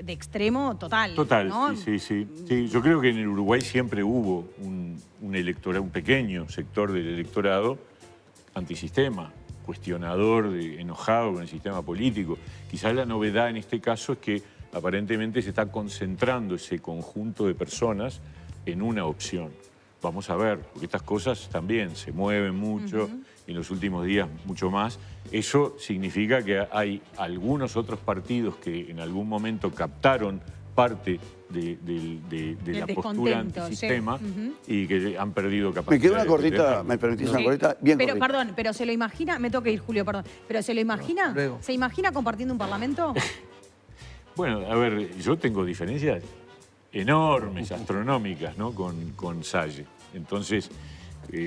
extremo total. Total, ¿no? sí. Yo creo que en el Uruguay siempre hubo un electorado, un pequeño sector del electorado antisistema, cuestionador, enojado con el sistema político. Quizás la novedad en este caso es que aparentemente se está concentrando ese conjunto de personas en una opción. Vamos a ver, porque estas cosas también se mueven mucho y en los últimos días mucho más. Eso significa que hay algunos otros partidos que en algún momento captaron parte de la postura antisistema y que han perdido capacidad. Me queda una cortita, ¿me permitís una cortita? Bien pero, cortita. perdón, pero se lo imagina, me tengo que ir, Julio, perdón, pero ¿se lo imagina? ¿Se imagina compartiendo un parlamento? Bueno, a ver, yo tengo diferencias enormes, astronómicas, ¿no? con Salle. Entonces,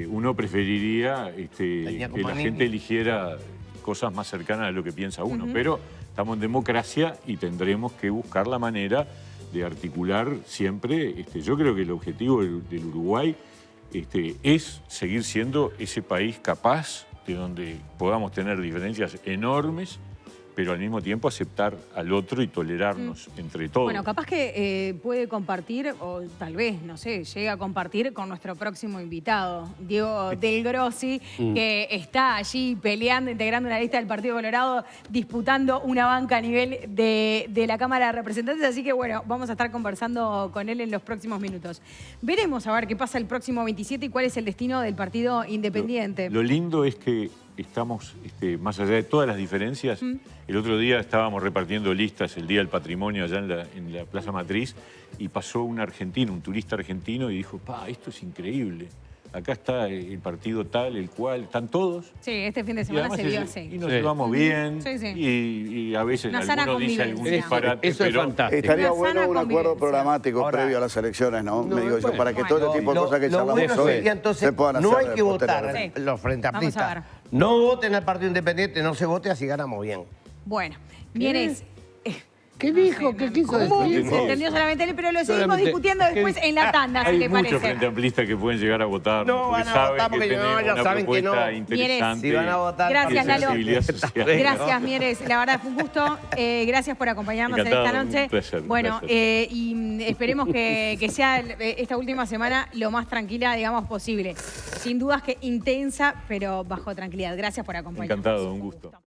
uno preferiría que la gente eligiera cosas más cercanas a lo que piensa uno. Pero estamos en democracia y tendremos que buscar la manera de articular siempre. Yo creo que el objetivo del Uruguay es seguir siendo ese país capaz de donde podamos tener diferencias enormes, pero al mismo tiempo aceptar al otro y tolerarnos entre todos. Bueno, capaz que puede compartir, o tal vez, no sé, llega a compartir con nuestro próximo invitado, Diego Del Grossi, que está allí peleando, integrando una lista del Partido Colorado, disputando una banca a nivel de la Cámara de Representantes, así que bueno, vamos a estar conversando con él en los próximos minutos. Veremos a ver qué pasa el próximo 27 y cuál es el destino del Partido Independiente. Lo lindo es que estamos, más allá de todas las diferencias, el otro día estábamos repartiendo listas el Día del Patrimonio allá en la Plaza Matriz y pasó un argentino, un turista argentino y dijo, esto es increíble. Acá está el partido tal, el cual, están todos. Sí, este fin de semana se vio así. Y nos llevamos bien, y a veces alguno dice algún disparate. Eso es fantástico. Estaría bueno un acuerdo programático previo a las elecciones, ¿no? Me digo yo, para que todo este tipo de cosas que charlamos hoy se puedan hacer. No hay que votar los frente amplistas. No voten al Partido Independiente, no se vote, así ganamos bien. Bueno, Mieres. ¿Qué dijo? ¿Qué quiso decir? Se entendió solamente él, pero lo seguimos discutiendo después en la tanda, si te parece. Hay muchos frente amplistas que pueden llegar a votar. No van a votar porque ya saben que no. Interesante. Si van a votar. Gracias, Lalo. Gracias, Mieres. La verdad fue un gusto. Gracias por acompañarnos en esta noche. Un placer, bueno, y esperemos que sea esta última semana lo más tranquila, digamos, posible. Sin dudas que intensa, pero bajo tranquilidad. Gracias por acompañarnos. Encantado, un gusto.